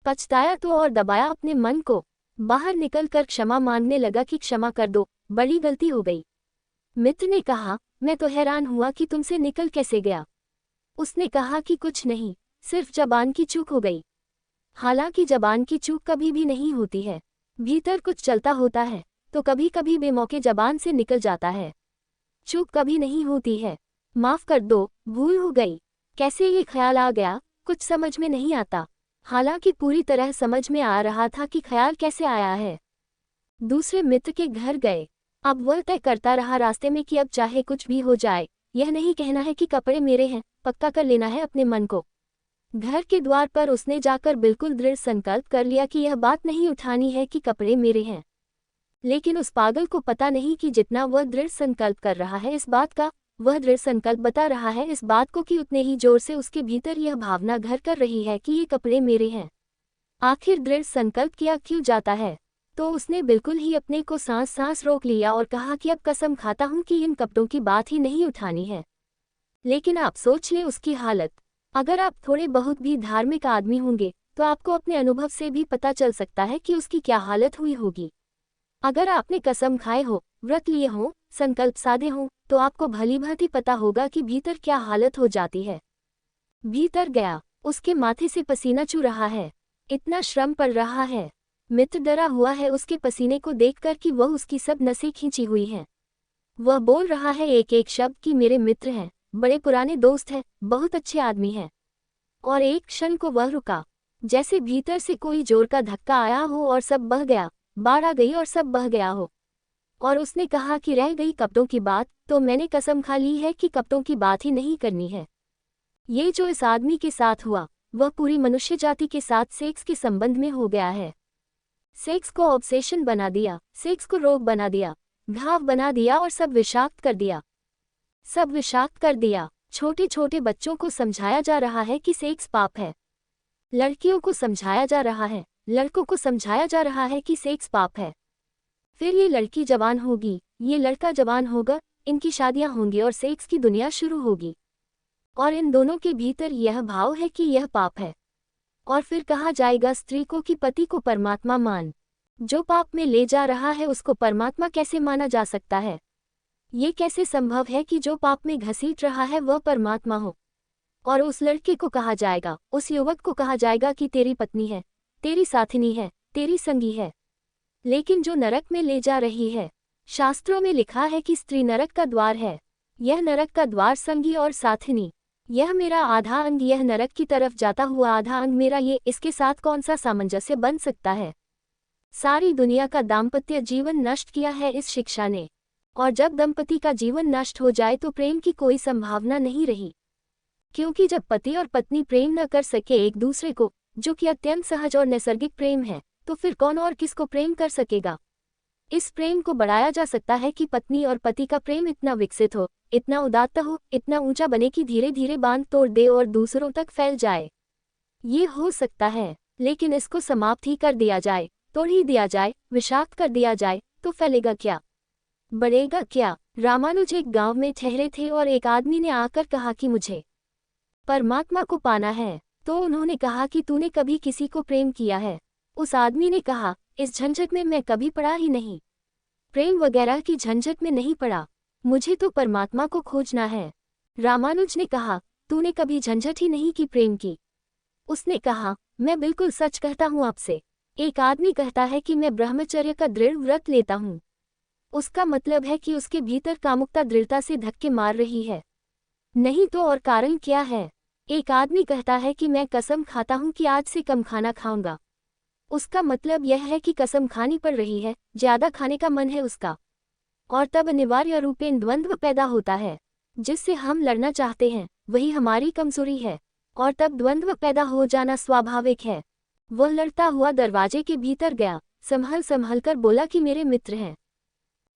पछताया तो और दबाया अपने मन को, बाहर निकलकर क्षमा मांगने लगा कि क्षमा कर दो, बड़ी गलती हो गई। मित्र ने कहा, मैं तो हैरान हुआ कि तुमसे निकल कैसे गया। उसने कहा कि कुछ नहीं, सिर्फ जबान की चूक हो गई। हालांकि जबान की चूक कभी भी नहीं होती है, भीतर कुछ चलता होता है तो कभी कभी बेमौके जबान से निकल जाता है, चूक कभी नहीं होती है। माफ कर दो, भूल हो गई। कैसे ये ख्याल आ गया, कुछ समझ में नहीं आता। हालांकि पूरी तरह समझ में आ रहा था कि ख्याल कैसे आया है। दूसरे मित्र के घर गए। अब वह तय करता रहा रास्ते में कि अब चाहे कुछ भी हो जाए, यह नहीं कहना है कि कपड़े मेरे हैं, पक्का कर लेना है अपने मन को। घर के द्वार पर उसने जाकर बिल्कुल दृढ़ संकल्प कर लिया कि यह बात नहीं उठानी है कि कपड़े मेरे हैं। लेकिन उस पागल को पता नहीं कि जितना वह दृढ़ संकल्प कर रहा है इस बात का, वह दृढ़ संकल्प बता रहा है इस बात को कि उतने ही जोर से उसके भीतर यह भावना घर कर रही है कि ये कपड़े मेरे हैं। आखिर दृढ़ संकल्प किया क्यों जाता है? तो उसने बिल्कुल ही अपने को सांस रोक लिया और कहा कि अब कसम खाता हूँ कि इन कपड़ों की बात ही नहीं उठानी है। लेकिन आप सोच लें उसकी हालत। अगर आप थोड़े बहुत भी धार्मिक आदमी होंगे तो आपको अपने अनुभव से भी पता चल सकता है कि उसकी क्या हालत हुई होगी। अगर आपने कसम खाए हो, व्रत लिए हो, संकल्प साधे हो, तो आपको भली भांति पता होगा कि भीतर क्या हालत हो जाती है। भीतर गया, उसके माथे से पसीना चू रहा है, इतना श्रम पड़ रहा है। मित्र डरा हुआ है उसके पसीने को देखकर कि वह उसकी सब नसें खींची हुई हैं। वह बोल रहा है एक एक शब्द कि मेरे मित्र हैं, बड़े पुराने दोस्त हैं, बहुत अच्छे आदमी हैं। और एक क्षण को वह रुका, जैसे भीतर से कोई जोर का धक्का आया हो और सब बह गया, बाढ़ आ गई और सब बह गया हो। और उसने कहा कि रह गई कपड़ों की बात, तो मैंने कसम खा ली है कि कपड़ों की बात ही नहीं करनी है। ये जो इस आदमी के साथ हुआ, वह पूरी मनुष्य जाति के साथ सेक्स के संबंध में हो गया है। सेक्स को ऑब्सेशन बना दिया, सेक्स को रोग बना दिया, घाव बना दिया और सब विषाक्त कर दिया। सब विषाक्त कर दिया। छोटे छोटे बच्चों को समझाया जा रहा है कि सेक्स पाप है। लड़कियों को समझाया जा रहा है, लड़कों को समझाया जा रहा है कि सेक्स पाप है। फिर ये लड़की जवान होगी, ये लड़का जवान होगा, इनकी शादियां होंगी और सेक्स की दुनिया शुरू होगी। और इन दोनों के भीतर यह भाव है कि यह पाप है। और फिर कहा जाएगा स्त्री को कि पति को परमात्मा मान। जो पाप में ले जा रहा है उसको परमात्मा कैसे माना जा सकता है? ये कैसे संभव है कि जो पाप में घसीट रहा है वह परमात्मा हो? और उस लड़के को कहा जाएगा, उस युवक को कहा जाएगा कि तेरी पत्नी है, तेरी साथिनी है, तेरी संगी है। लेकिन जो नरक में ले जा रही है, शास्त्रों में लिखा है कि स्त्री नरक का द्वार है। यह नरक का द्वार संगी और साथिनी, यह मेरा आधा अंग, यह नरक की तरफ जाता हुआ आधा अंग मेरा, ये इसके साथ कौन सा सामंजस्य बन सकता है? सारी दुनिया का दाम्पत्य जीवन नष्ट किया है इस शिक्षा ने। और जब दंपति का जीवन नष्ट हो जाए तो प्रेम की कोई संभावना नहीं रही। क्योंकि जब पति और पत्नी प्रेम न कर सके एक दूसरे को, जो कि अत्यंत सहज और नैसर्गिक प्रेम है, तो फिर कौन और किसको प्रेम कर सकेगा? इस प्रेम को बढ़ाया जा सकता है कि पत्नी और पति का प्रेम इतना विकसित हो, इतना उदात्त हो, इतना ऊंचा बने कि धीरे धीरे बांध तोड़ दे और दूसरों तक फैल जाए। ये हो सकता है, लेकिन इसको समाप्त ही कर दिया जाए, तोड़ ही दिया जाए, विषाक्त कर दिया जाए, तो फैलेगा क्या, बढ़ेगा क्या? रामानुज एक गांव में ठहरे थे और एक आदमी ने आकर कहा कि मुझे परमात्मा को पाना है। तो उन्होंने कहा कि तूने कभी किसी को प्रेम किया है? उस आदमी ने कहा, इस झंझट में मैं कभी पड़ा ही नहीं, प्रेम वगैरह की झंझट में नहीं पड़ा, मुझे तो परमात्मा को खोजना है। रामानुज ने कहा, तूने कभी झंझट ही नहीं की प्रेम की? उसने कहा, मैं बिल्कुल सच कहता हूँ आपसे। एक आदमी कहता है कि मैं ब्रह्मचर्य का दृढ़ व्रत लेता हूँ, उसका मतलब है कि उसके भीतर कामुकता दृढ़ता से धक्के मार रही है, नहीं तो और कारण क्या है? एक आदमी कहता है कि मैं कसम खाता हूँ कि आज से कम खाना खाऊंगा, उसका मतलब यह है कि कसम खानी पड़ रही है, ज्यादा खाने का मन है उसका। और तब अनिवार्य रूपेण द्वंद्व पैदा होता है, जिससे हम लड़ना चाहते हैं, वही हमारी कमजोरी है, और तब द्वंद्व पैदा हो जाना स्वाभाविक है। वह लड़ता हुआ दरवाजे के भीतर गया, संभल कर बोला कि मेरे मित्र हैं।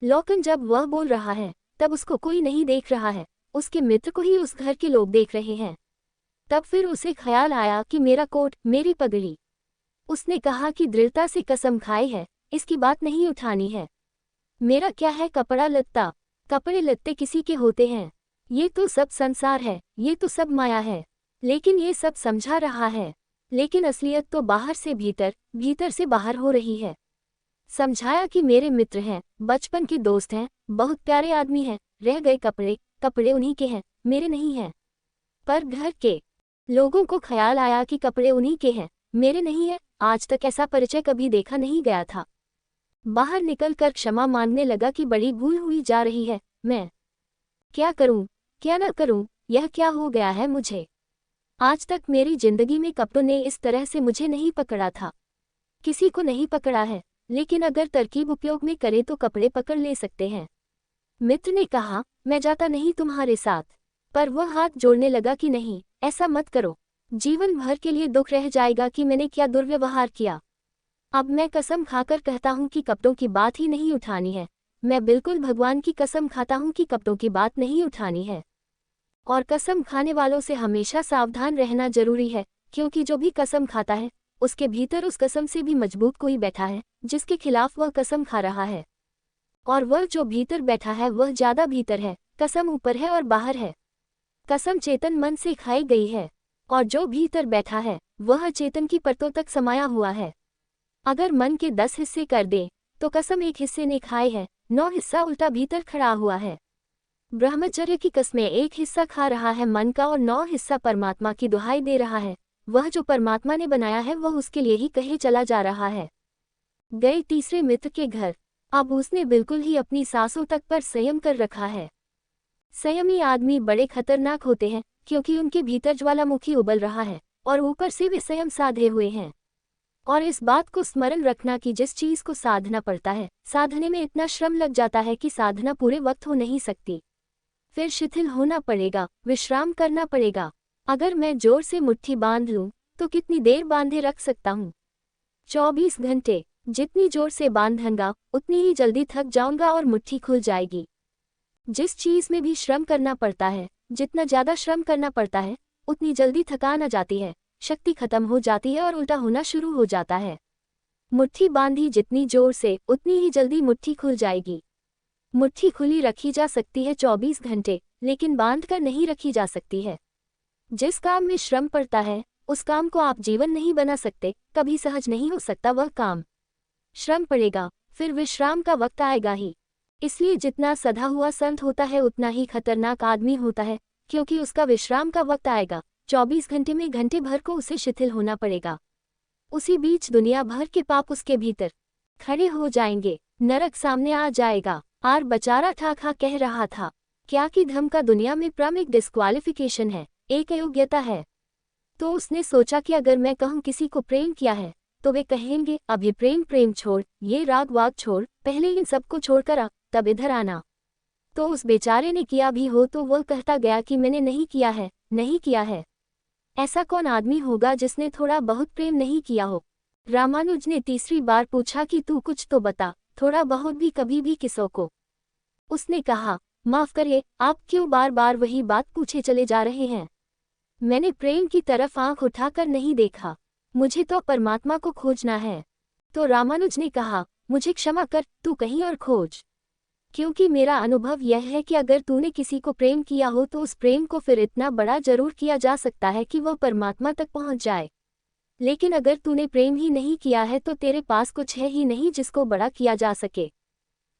लेकिन जब वह बोल रहा है तब उसको कोई नहीं देख रहा है, उसके मित्र को ही उस घर के लोग देख रहे हैं। तब फिर उसे ख्याल आया कि मेरा कोट, मेरी पगड़ी। उसने कहा कि दृढ़ता से कसम खाई है, इसकी बात नहीं उठानी है। मेरा क्या है कपड़ा लत्ता, कपड़े लत्ते किसी के होते हैं, ये तो सब संसार है, ये तो सब माया है। लेकिन ये सब समझा रहा है, लेकिन असलियत तो बाहर से भीतर, भीतर से बाहर हो रही है। समझाया कि मेरे मित्र हैं, बचपन के दोस्त हैं, बहुत प्यारे आदमी हैं, रह गए कपड़े, कपड़े उन्हीं के हैं, मेरे नहीं हैं। पर घर के लोगों को ख्याल आया कि कपड़े उन्हीं के हैं, मेरे नहीं है। आज तक ऐसा परिचय कभी देखा नहीं गया था। बाहर निकलकर क्षमा मांगने लगा कि बड़ी भूल हुई जा रही है, मैं क्या करूं, क्या न करूं, यह क्या हो गया है मुझे? आज तक मेरी जिंदगी में कपड़ों ने इस तरह से मुझे नहीं पकड़ा था, किसी को नहीं पकड़ा है, लेकिन अगर तरकीब उपयोग में करे तो कपड़े पकड़ ले सकते हैं। मित्र ने कहा, मैं जाता नहीं तुम्हारे साथ, पर वह हाथ जोड़ने लगा कि नहीं, ऐसा मत करो, जीवन भर के लिए दुख रह जाएगा कि मैंने क्या दुर्व्यवहार किया। अब मैं कसम खाकर कहता हूँ कि कपड़ों की बात ही नहीं उठानी है, मैं बिल्कुल भगवान की कसम खाता हूँ कि कपड़ों की बात नहीं उठानी है। और कसम खाने वालों से हमेशा सावधान रहना जरूरी है, क्योंकि जो भी कसम खाता है उसके भीतर उस कसम से भी मजबूत कोई बैठा है जिसके खिलाफ वह कसम खा रहा है। और वह जो भीतर बैठा है वह ज्यादा भीतर है, कसम ऊपर है और बाहर है। कसम चेतन मन से खाई गई है और जो भीतर बैठा है वह चेतन की परतों तक समाया हुआ है। अगर मन के 10 हिस्से कर दे तो कसम एक हिस्से ने खाए है, 9 हिस्सा उल्टा भीतर खड़ा हुआ है। ब्रह्मचर्य की कसमें एक हिस्सा खा रहा है मन का और 9 हिस्सा परमात्मा की दुहाई दे रहा है। वह जो परमात्मा ने बनाया है वह उसके लिए ही कहे चला जा रहा है। गए तीसरे मित्र के घर। अब उसने बिल्कुल ही अपनी सांसों तक पर संयम कर रखा है। संयमी आदमी बड़े खतरनाक होते हैं क्योंकि उनके भीतर ज्वालामुखी उबल रहा है और ऊपर से वे संयम साधे हुए हैं। और इस बात को स्मरण रखना कि जिस चीज को साधना पड़ता है, साधने में इतना श्रम लग जाता है कि साधना पूरे वक्त हो नहीं सकती। फिर शिथिल होना पड़ेगा, विश्राम करना पड़ेगा। अगर मैं जोर से मुट्ठी बांध लूं तो कितनी देर बांधे रख सकता हूं? 24 घंटे। जितनी जोर से बांधूंगा उतनी ही जल्दी थक जाऊंगा और मुट्ठी खुल जाएगी। जिस चीज में भी श्रम करना पड़ता है, जितना ज्यादा श्रम करना पड़ता है उतनी जल्दी थकान आ जाती है, शक्ति खत्म हो जाती है और उल्टा होना शुरू हो जाता है। मुट्ठी बांधी जितनी जोर से उतनी ही जल्दी मुट्ठी खुल जाएगी। मुट्ठी खुली रखी जा सकती है 24 घंटे, लेकिन बांध कर नहीं रखी जा सकती है। जिस काम में श्रम पड़ता है उस काम को आप जीवन नहीं बना सकते, कभी सहज नहीं हो सकता वह काम। श्रम पड़ेगा, फिर विश्राम का वक्त आएगा ही। इसलिए जितना सधा हुआ संत होता है उतना ही खतरनाक आदमी होता है, क्योंकि उसका विश्राम का वक्त आएगा। 24 घंटे में घंटे भर को उसे शिथिल होना पड़ेगा। उसी बीच दुनिया भर के पाप उसके भीतर खड़े हो जाएंगे, नरक सामने आ जाएगा। आर बेचारा ठाठा कह रहा था, क्या कि धर्म का दुनिया में प्रमुख डिस्क्वालिफिकेशन है, एक अयोग्यता है। तो उसने सोचा कि अगर मैं कहूँ किसी को प्रेम किया है तो वे कहेंगे अभी प्रेम छोड़, ये राग वाग छोड़, पहले इन सबको छोड़कर आ, तब इधर आना। तो उस बेचारे ने किया भी हो तो वह कहता गया कि मैंने नहीं किया है, नहीं किया है। ऐसा कौन आदमी होगा जिसने थोड़ा बहुत प्रेम नहीं किया हो? रामानुज ने तीसरी बार पूछा कि तू कुछ तो बता, थोड़ा बहुत भी, कभी भी किसों को। उसने कहा, माफ करिए, आप क्यों बार बार वही बात पूछे चले जा रहे हैं? मैंने प्रेम की तरफ आंख उठाकर नहीं देखा, मुझे तो परमात्मा को खोजना है। तो रामानुज ने कहा, मुझे क्षमा कर, तू कहीं और खोज। क्योंकि मेरा अनुभव यह है कि अगर तूने किसी को प्रेम किया हो तो उस प्रेम को फिर इतना बड़ा जरूर किया जा सकता है कि वह परमात्मा तक पहुंच जाए। लेकिन अगर तूने प्रेम ही नहीं किया है तो तेरे पास कुछ है ही नहीं जिसको बड़ा किया जा सके।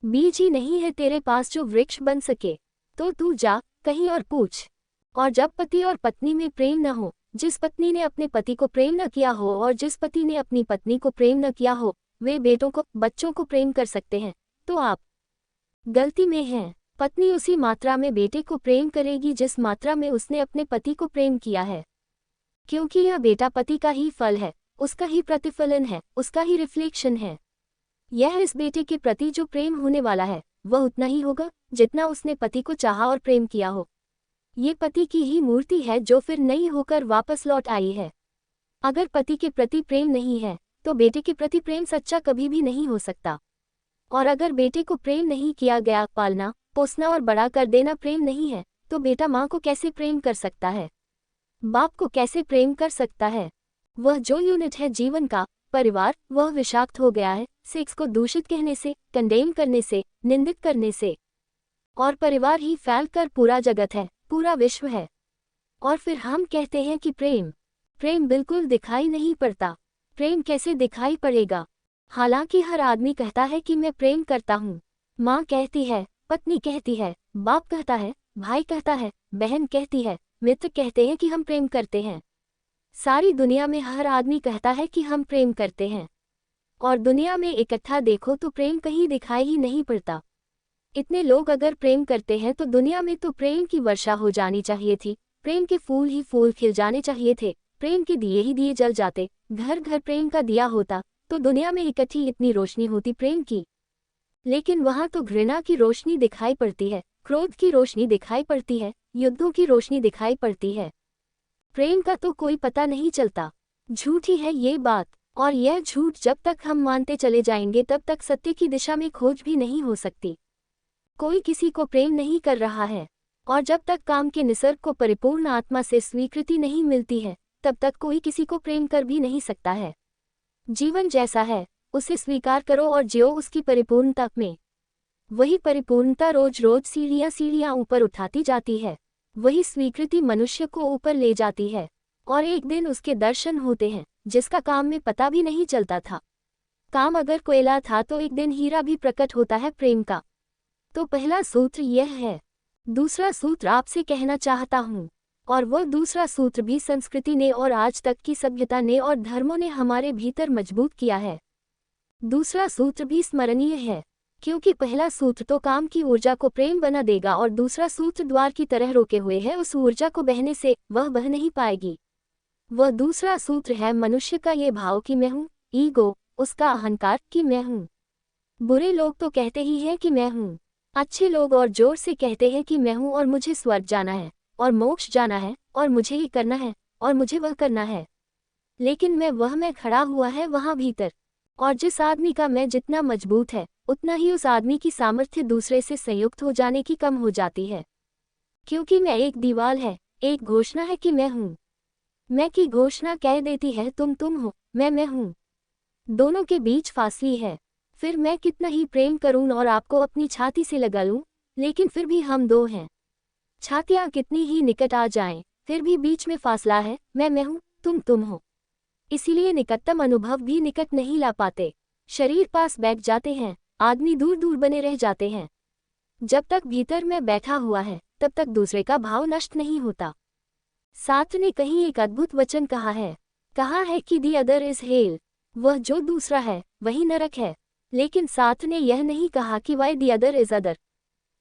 बीज ही नहीं है तेरे पास जो वृक्ष बन सके। तो तू जा कहीं और पूछ। और जब पति और पत्नी में प्रेम न हो, जिस पत्नी ने अपने पति को प्रेम न किया हो और जिस पति ने अपनी पत्नी को प्रेम न किया हो, वे बेटों को, बच्चों को प्रेम कर सकते हैं, तो आप गलती में हैं। पत्नी उसी मात्रा में बेटे को प्रेम करेगी जिस मात्रा में उसने अपने पति को प्रेम किया है, क्योंकि यह बेटा पति का ही फल है, उसका ही प्रतिफलन है, उसका ही रिफ्लेक्शन है। यह इस बेटे के प्रति जो प्रेम होने वाला है वह उतना ही होगा जितना उसने पति को चाहा और प्रेम किया हो। ये पति की ही मूर्ति है जो फिर नई होकर वापस लौट आई है। अगर पति के प्रति प्रेम नहीं है तो बेटे के प्रति प्रेम सच्चा कभी भी नहीं हो सकता। और अगर बेटे को प्रेम नहीं किया गया, पालना पोसना और बड़ा कर देना प्रेम नहीं है, तो बेटा माँ को कैसे प्रेम कर सकता है? बाप को कैसे प्रेम कर सकता है? वह जो यूनिट है जीवन का, परिवार, वह विषाक्त हो गया है सेक्स को दूषित कहने से, कंडेम करने से, निंदित करने से। और परिवार ही फैलकर पूरा जगत है, पूरा विश्व है। और फिर हम कहते हैं कि प्रेम बिल्कुल दिखाई नहीं पड़ता। प्रेम कैसे दिखाई पड़ेगा? हालांकि हर आदमी कहता है कि मैं प्रेम करता हूँ। माँ कहती है, पत्नी कहती है, बाप कहता है, भाई कहता है, बहन कहती है, मित्र कहते हैं कि हम प्रेम करते हैं। सारी दुनिया में हर आदमी कहता है कि हम प्रेम करते हैं। और दुनिया में इकट्ठा देखो तो प्रेम कहीं दिखाई ही नहीं पड़ता। इतने लोग अगर प्रेम करते हैं तो दुनिया में तो प्रेम की वर्षा हो जानी चाहिए थी, प्रेम के फूल ही फूल खिल जाने चाहिए थे, प्रेम के दिए ही दिए जल जाते, घर घर प्रेम का दिया होता तो दुनिया में इकट्ठी इतनी रोशनी होती प्रेम की। लेकिन वहाँ तो घृणा की रोशनी दिखाई पड़ती है, क्रोध की रोशनी दिखाई पड़ती है, युद्धों की रोशनी दिखाई पड़ती है। प्रेम का तो कोई पता नहीं चलता। झूठी है ये बात, और यह झूठ जब तक हम मानते चले जाएंगे तब तक सत्य की दिशा में खोज भी नहीं हो सकती। कोई किसी को प्रेम नहीं कर रहा है, और जब तक काम के निसर्ग को परिपूर्ण आत्मा से स्वीकृति नहीं मिलती है तब तक कोई किसी को प्रेम कर भी नहीं सकता है। जीवन जैसा है उसे स्वीकार करो और जियो उसकी परिपूर्णता में। वही परिपूर्णता रोज रोज सीढ़ियां सीढ़ियां ऊपर उठाती जाती है। वही स्वीकृति मनुष्य को ऊपर ले जाती है और एक दिन उसके दर्शन होते हैं जिसका काम में पता भी नहीं चलता था। काम अगर कोयला था तो एक दिन हीरा भी प्रकट होता है प्रेम का। तो पहला सूत्र यह है। दूसरा सूत्र आपसे कहना चाहता हूँ, और वह दूसरा सूत्र भी संस्कृति ने और आज तक की सभ्यता ने और धर्मों ने हमारे भीतर मजबूत किया है। दूसरा सूत्र भी स्मरणीय है, क्योंकि पहला सूत्र तो काम की ऊर्जा को प्रेम बना देगा और दूसरा सूत्र द्वार की तरह रोके हुए है उस ऊर्जा को बहने से, वह बह नहीं पाएगी। वह दूसरा सूत्र है मनुष्य का ये भाव कि मैं हूँ, ईगो, उसका अहंकार कि मैं हूँ। बुरे लोग तो कहते ही हैं कि मैं हूँ, अच्छे लोग और जोर से कहते हैं कि मैं हूँ और मुझे स्वर्ग जाना है और मोक्ष जाना है और मुझे ये करना है और मुझे वह करना है। लेकिन मैं खड़ा हुआ है वहाँ भीतर, और जिस आदमी का मैं जितना मजबूत है उतना ही उस आदमी की सामर्थ्य दूसरे से संयुक्त हो जाने की कम हो जाती है। क्योंकि मैं एक दीवार है, एक घोषणा है कि मैं हूँ। मैं की घोषणा कह देती है तुम हो, मैं हूँ। दोनों के बीच फासली है। फिर मैं कितना ही प्रेम करूं और आपको अपनी छाती से लगा लूं, लेकिन फिर भी हम दो हैं। छातियां कितनी ही निकट आ जाएं, फिर भी बीच में फासला है, मैं हूं, तुम हो। इसीलिए निकटतम अनुभव भी निकट नहीं ला पाते। शरीर पास बैठ जाते हैं, आदमी दूर दूर बने रह जाते हैं। जब तक भीतर में बैठा हुआ है तब तक दूसरे का भाव नष्ट नहीं होता। सार्त्र ने कहीं एक अद्भुत वचन कहा है कि दी अदर इज हेल, वह जो दूसरा है वही नरक है। लेकिन सार्त्र ने यह नहीं कहा कि why the other is other.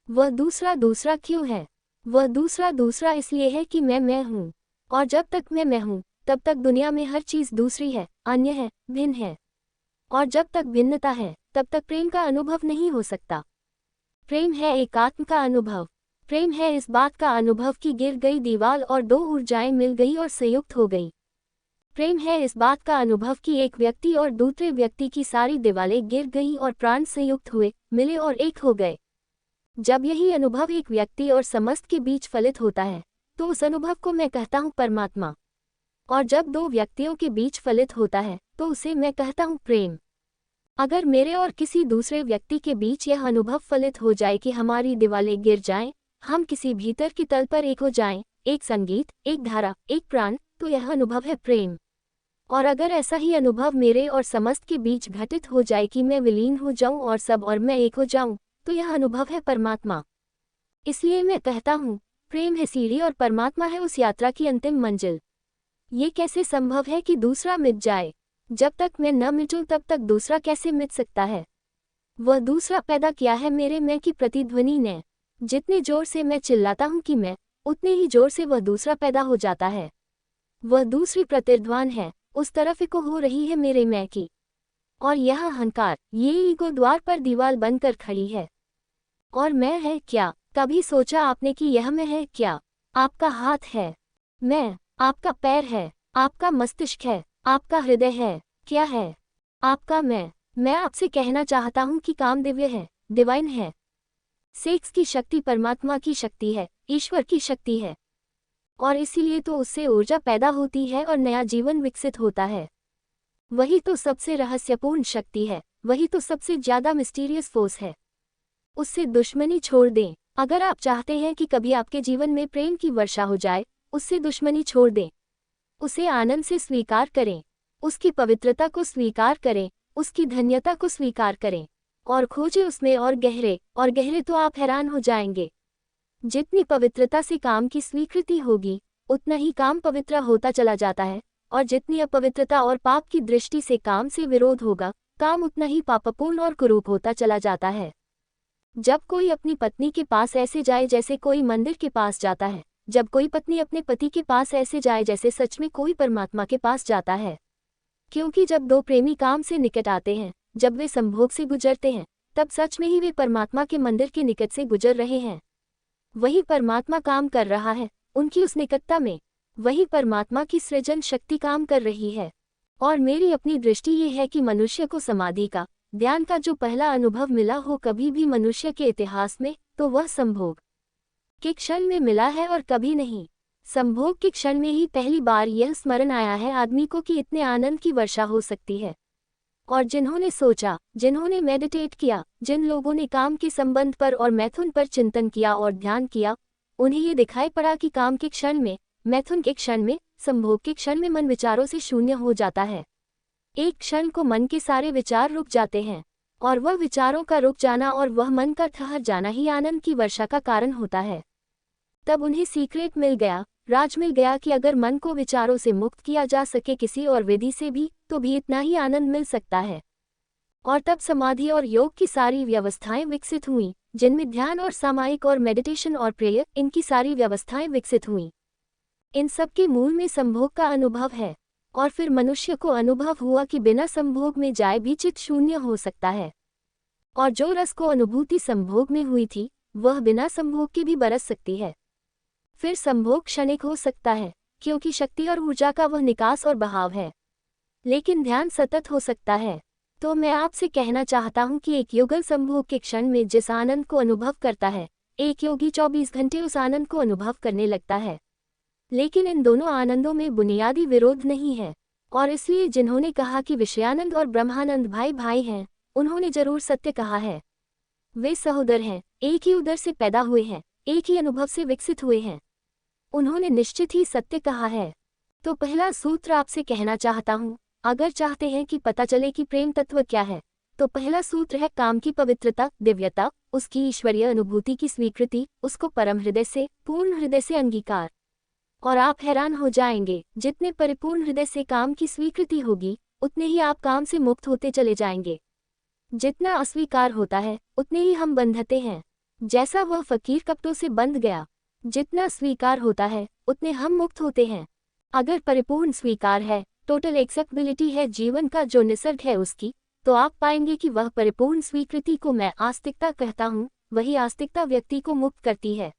वह दूसरा दूसरा क्यों है? वह दूसरा दूसरा इसलिए है कि मैं हूँ, और जब तक मैं हूँ तब तक दुनिया में हर चीज दूसरी है, अन्य है, भिन्न है। और जब तक भिन्नता है तब तक प्रेम का अनुभव नहीं हो सकता। प्रेम है एकात्म का अनुभव। प्रेम है इस बात का अनुभव कि गिर गई दीवार और दो ऊर्जाएं मिल गई और संयुक्त हो गई। प्रेम है इस बात का अनुभव कि एक व्यक्ति और दूसरे व्यक्ति की सारी दीवारें गिर गई और प्राण संयुक्त हुए, मिले और एक हो गए। जब यही अनुभव एक व्यक्ति और समस्त के बीच फलित होता है तो उस अनुभव को मैं कहता हूँ परमात्मा। और जब दो व्यक्तियों के बीच फलित होता है तो उसे मैं कहता हूँ प्रेम। अगर मेरे और किसी दूसरे व्यक्ति के बीच यह अनुभव फलित हो जाए कि हमारी दीवारें गिर जाएं, हम किसी भीतर की तल पर एक हो जाएं, एक संगीत, एक धारा, एक प्राण, तो यह अनुभव है प्रेम। और अगर ऐसा ही अनुभव मेरे और समस्त के बीच घटित हो जाए कि मैं विलीन हो जाऊं और सब और मैं एक हो जाऊं, तो यह अनुभव है परमात्मा। इसलिए मैं कहता हूँ प्रेम है सीढ़ी और परमात्मा है उस यात्रा की अंतिम मंजिल। ये कैसे संभव है कि दूसरा मिट जाए? जब तक मैं न मिटूं तब तक दूसरा कैसे मिट सकता है? वह दूसरा पैदा किया है मेरे मैं की प्रतिध्वनि ने। जितने जोर से मैं चिल्लाता हूँ कि मैं, उतने ही जोर से वह दूसरा पैदा हो जाता है। वह दूसरी प्रतिध्वनि है, उस तरफ इको हो रही है मेरे मैं की। और यह अहंकार, ये ईगो द्वार पर दीवार बनकर खड़ी है। और मैं है क्या? कभी सोचा आपने कि यह मैं है क्या? आपका हाथ है मैं, आपका पैर है, आपका मस्तिष्क है, आपका हृदय है, क्या है आपका मैं आपसे कहना चाहता हूँ कि काम दिव्य है, डिवाइन है। सेक्स की शक्ति परमात्मा की शक्ति है, ईश्वर की शक्ति है। और इसीलिए तो उससे ऊर्जा पैदा होती है और नया जीवन विकसित होता है। वही तो सबसे रहस्यपूर्ण शक्ति है, वही तो सबसे ज्यादा मिस्टीरियस फोर्स है। उससे दुश्मनी छोड़ दें। अगर आप चाहते हैं कि कभी आपके जीवन में प्रेम की वर्षा हो जाए, उससे दुश्मनी छोड़ दें। उसे आनंद से स्वीकार करें, उसकी पवित्रता को स्वीकार करें, उसकी धन्यता को स्वीकार करें, और खोजें उसमें और गहरे तो आप हैरान हो जाएंगे। जितनी पवित्रता से काम की स्वीकृति होगी, उतना ही काम पवित्र होता चला जाता है, और जितनी अपवित्रता और पाप की दृष्टि से काम से विरोध होगा, काम उतना ही पापपूर्ण और कुरूप होता चला जाता है। जब कोई अपनी पत्नी के पास ऐसे जाए जैसे कोई मंदिर के पास जाता है, जब कोई पत्नी अपने पति के पास ऐसे जाए जैसे सच में कोई परमात्मा के पास जाता है। क्योंकि जब दो प्रेमी काम से निकट आते हैं, जब वे संभोग से गुजरते हैं, तब सच में ही वे परमात्मा के मंदिर के निकट से गुजर रहे हैं। वही परमात्मा काम कर रहा है उनकी उस निकटता में, वही परमात्मा की सृजन शक्ति काम कर रही है। और मेरी अपनी दृष्टि ये है कि मनुष्य को समाधि का, ध्यान का जो पहला अनुभव मिला हो कभी भी मनुष्य के इतिहास में, तो वह संभोग के क्षण में मिला है और कभी नहीं। संभोग के क्षण में ही पहली बार यह स्मरण आया है आदमी को कि इतने आनंद की वर्षा हो सकती है। और जिन्होंने सोचा, जिन्होंने मेडिटेट किया, जिन लोगों ने काम के संबंध पर और मैथुन पर चिंतन किया और ध्यान किया, उन्हें ये दिखाई पड़ा कि काम के क्षण में, मैथुन के क्षण में, संभोग के क्षण में मन विचारों से शून्य हो जाता है। एक क्षण को मन के सारे विचार रुक जाते हैं, और वह विचारों का रुक जाना और वह मन का ठहर जाना ही आनंद की वर्षा का कारण होता है। तब उन्हें सीक्रेट मिल गया, राज मिल गया कि अगर मन को विचारों से मुक्त किया जा सके किसी और विधि से भी, तो भी इतना ही आनंद मिल सकता है। और तब समाधि और योग की सारी व्यवस्थाएं विकसित हुईं, जिनमें ध्यान और सामायिक और मेडिटेशन और प्रेयर, इनकी सारी व्यवस्थाएं विकसित हुईं। इन सब के मूल में संभोग का अनुभव है। और फिर मनुष्य को अनुभव हुआ कि बिना संभोग में जाए भी चित्त शून्य हो सकता है। और जो रस को अनुभूति संभोग में हुई थी, वह बिना संभोग के भी बरस सकती है। फिर संभोग क्षणिक हो सकता है, क्योंकि शक्ति और ऊर्जा का वह निकास और बहाव है, लेकिन ध्यान सतत हो सकता है। तो मैं आपसे कहना चाहता हूं कि एक युगल संभोग के क्षण में जिस आनंद को अनुभव करता है, एक योगी 24 घंटे उस आनंद को अनुभव करने लगता है। लेकिन इन दोनों आनंदों में बुनियादी विरोध नहीं है, और इसलिए जिन्होंने कहा कि विषयानंद और ब्रह्मानंद भाई भाई हैं, उन्होंने जरूर सत्य कहा है। वे सहोदर हैं, एक ही उदर से पैदा हुए हैं, एक ही अनुभव से विकसित हुए हैं। उन्होंने निश्चित ही सत्य कहा है। तो पहला सूत्र आपसे कहना चाहता हूँ, अगर चाहते हैं कि पता चले कि प्रेम तत्व क्या है, तो पहला सूत्र है काम की पवित्रता, दिव्यता, उसकी ईश्वरीय अनुभूति की स्वीकृति, उसको परम हृदय से, पूर्ण हृदय से अंगीकार। और आप हैरान हो जाएंगे, जितने परिपूर्ण हृदय से काम की स्वीकृति होगी, उतने ही आप काम से मुक्त होते चले जाएंगे। जितना अस्वीकार होता है, उतने ही हम बंधते हैं। जैसा वह फकीर कपटों से बंध गया, जितना स्वीकार होता है, उतने हम मुक्त होते हैं। अगर परिपूर्ण स्वीकार है, टोटल एक्सेप्टेबिलिटी है जीवन का जो निसर्ग है उसकी, तो आप पाएंगे कि वह परिपूर्ण स्वीकृति को मैं आस्तिकता कहता हूँ, वही आस्तिकता व्यक्ति को मुक्त करती है।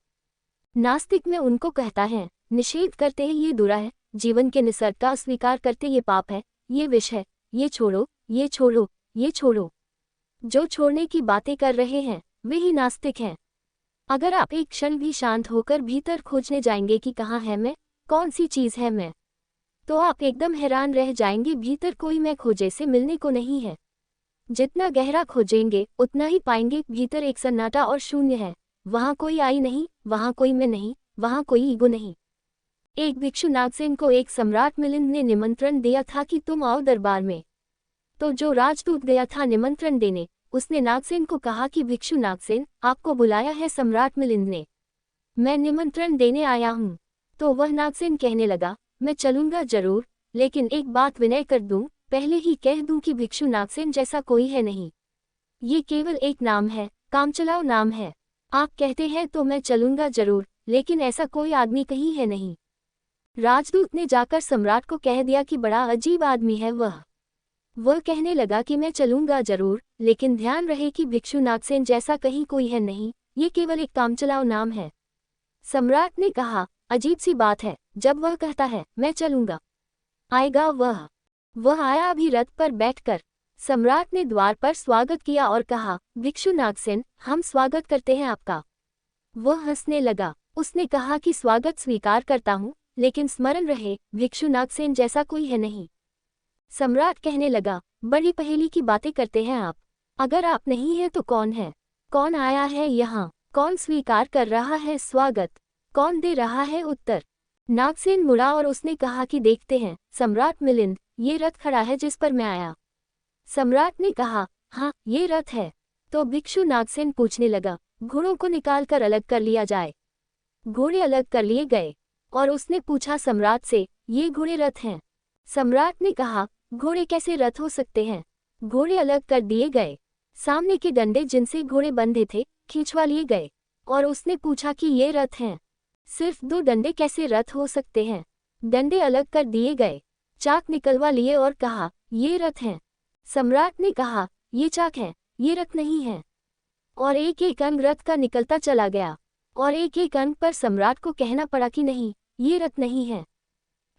नास्तिक में उनको कहता है, निषेध करते हैं ये बुरा है, जीवन के निसर्ग का अस्वीकार करते ये पाप है, ये विष है, ये छोड़ो, ये छोड़ो, ये छोड़ो। जो छोड़ने की बातें कर रहे हैं, वे ही नास्तिक हैं। अगर आप एक क्षण भी शांत होकर भीतर खोजने जाएंगे कि कहाँ है मैं, कौन सी चीज़ है मैं, तो आप एकदम हैरान रह जाएंगे, भीतर कोई मैं खोजे से मिलने को नहीं है। जितना गहरा खोजेंगे, उतना ही पाएंगे भीतर एक सन्नाटा और शून्य है। वहाँ कोई आई नहीं, वहाँ कोई मैं नहीं, वहाँ कोई ईगो नहीं। एक भिक्षु नागसेन को एक सम्राट मिलिंद ने निमंत्रण दिया था कि तुम आओ दरबार में। तो जो राजदूत गया था निमंत्रण देने, उसने नागसेन को कहा कि भिक्षु नागसेन, आपको बुलाया है सम्राट मिलिंद ने, मैं निमंत्रण देने आया हूँ। तो वह नागसेन कहने लगा, मैं चलूंगा जरूर, लेकिन एक बात विनय कर दूं, पहले ही कह दूं कि भिक्षु नागसेन जैसा कोई है नहीं। ये केवल एक नाम है, कामचलाओ नाम है। आप कहते हैं तो मैं चलूंगा जरूर, लेकिन ऐसा कोई आदमी कहीं है नहीं। राजदूत ने जाकर सम्राट को कह दिया कि बड़ा अजीब आदमी है वह। वह कहने लगा कि मैं चलूंगा जरूर, लेकिन ध्यान रहे कि भिक्षु नागसेन जैसा कहीं कोई है नहीं, ये केवल एक कामचलाओ नाम है। सम्राट ने कहा, अजीब सी बात है, जब वह कहता है मैं चलूंगा, आएगा वह आया अभी रथ पर बैठकर। सम्राट ने द्वार पर स्वागत किया और कहा, भिक्षु नागसेन, हम स्वागत करते हैं आपका। वह हंसने लगा। उसने कहा कि स्वागत स्वीकार करता हूँ, लेकिन स्मरण रहे, भिक्षु नागसेन जैसा कोई है नहीं। सम्राट कहने लगा, बड़ी पहेली की बातें करते हैं आप। अगर आप नहीं हैं तो कौन है? कौन आया है यहाँ? कौन स्वीकार कर रहा है स्वागत? कौन दे रहा है उत्तर? नागसेन मुड़ा और उसने कहा कि देखते हैं सम्राट मिलिंद, ये रथ खड़ा है जिस पर मैं आया। सम्राट ने कहा, हाँ ये रथ है। तो भिक्षु नागसेन पूछने लगा, घोड़ों को निकालकर अलग कर लिया जाए। घोड़े अलग कर लिए गए और उसने पूछा सम्राट से, ये घोड़े रथ हैं? सम्राट ने कहा, घोड़े कैसे रथ हो सकते हैं? घोड़े अलग कर दिए गए। सामने के डंडे जिनसे घोड़े बंधे थे खींचवा लिए गए और उसने पूछा कि ये रथ हैं? सिर्फ 2 डंडे कैसे रथ हो सकते हैं? डंडे अलग कर दिए गए, चाक निकलवा लिए और कहा, ये रथ हैं। सम्राट ने कहा, ये चाक है, ये रथ नहीं है। और एक एक अंग रथ का निकलता चला गया और एक एक अंग पर सम्राट को कहना पड़ा कि नहीं, ये रथ नहीं है।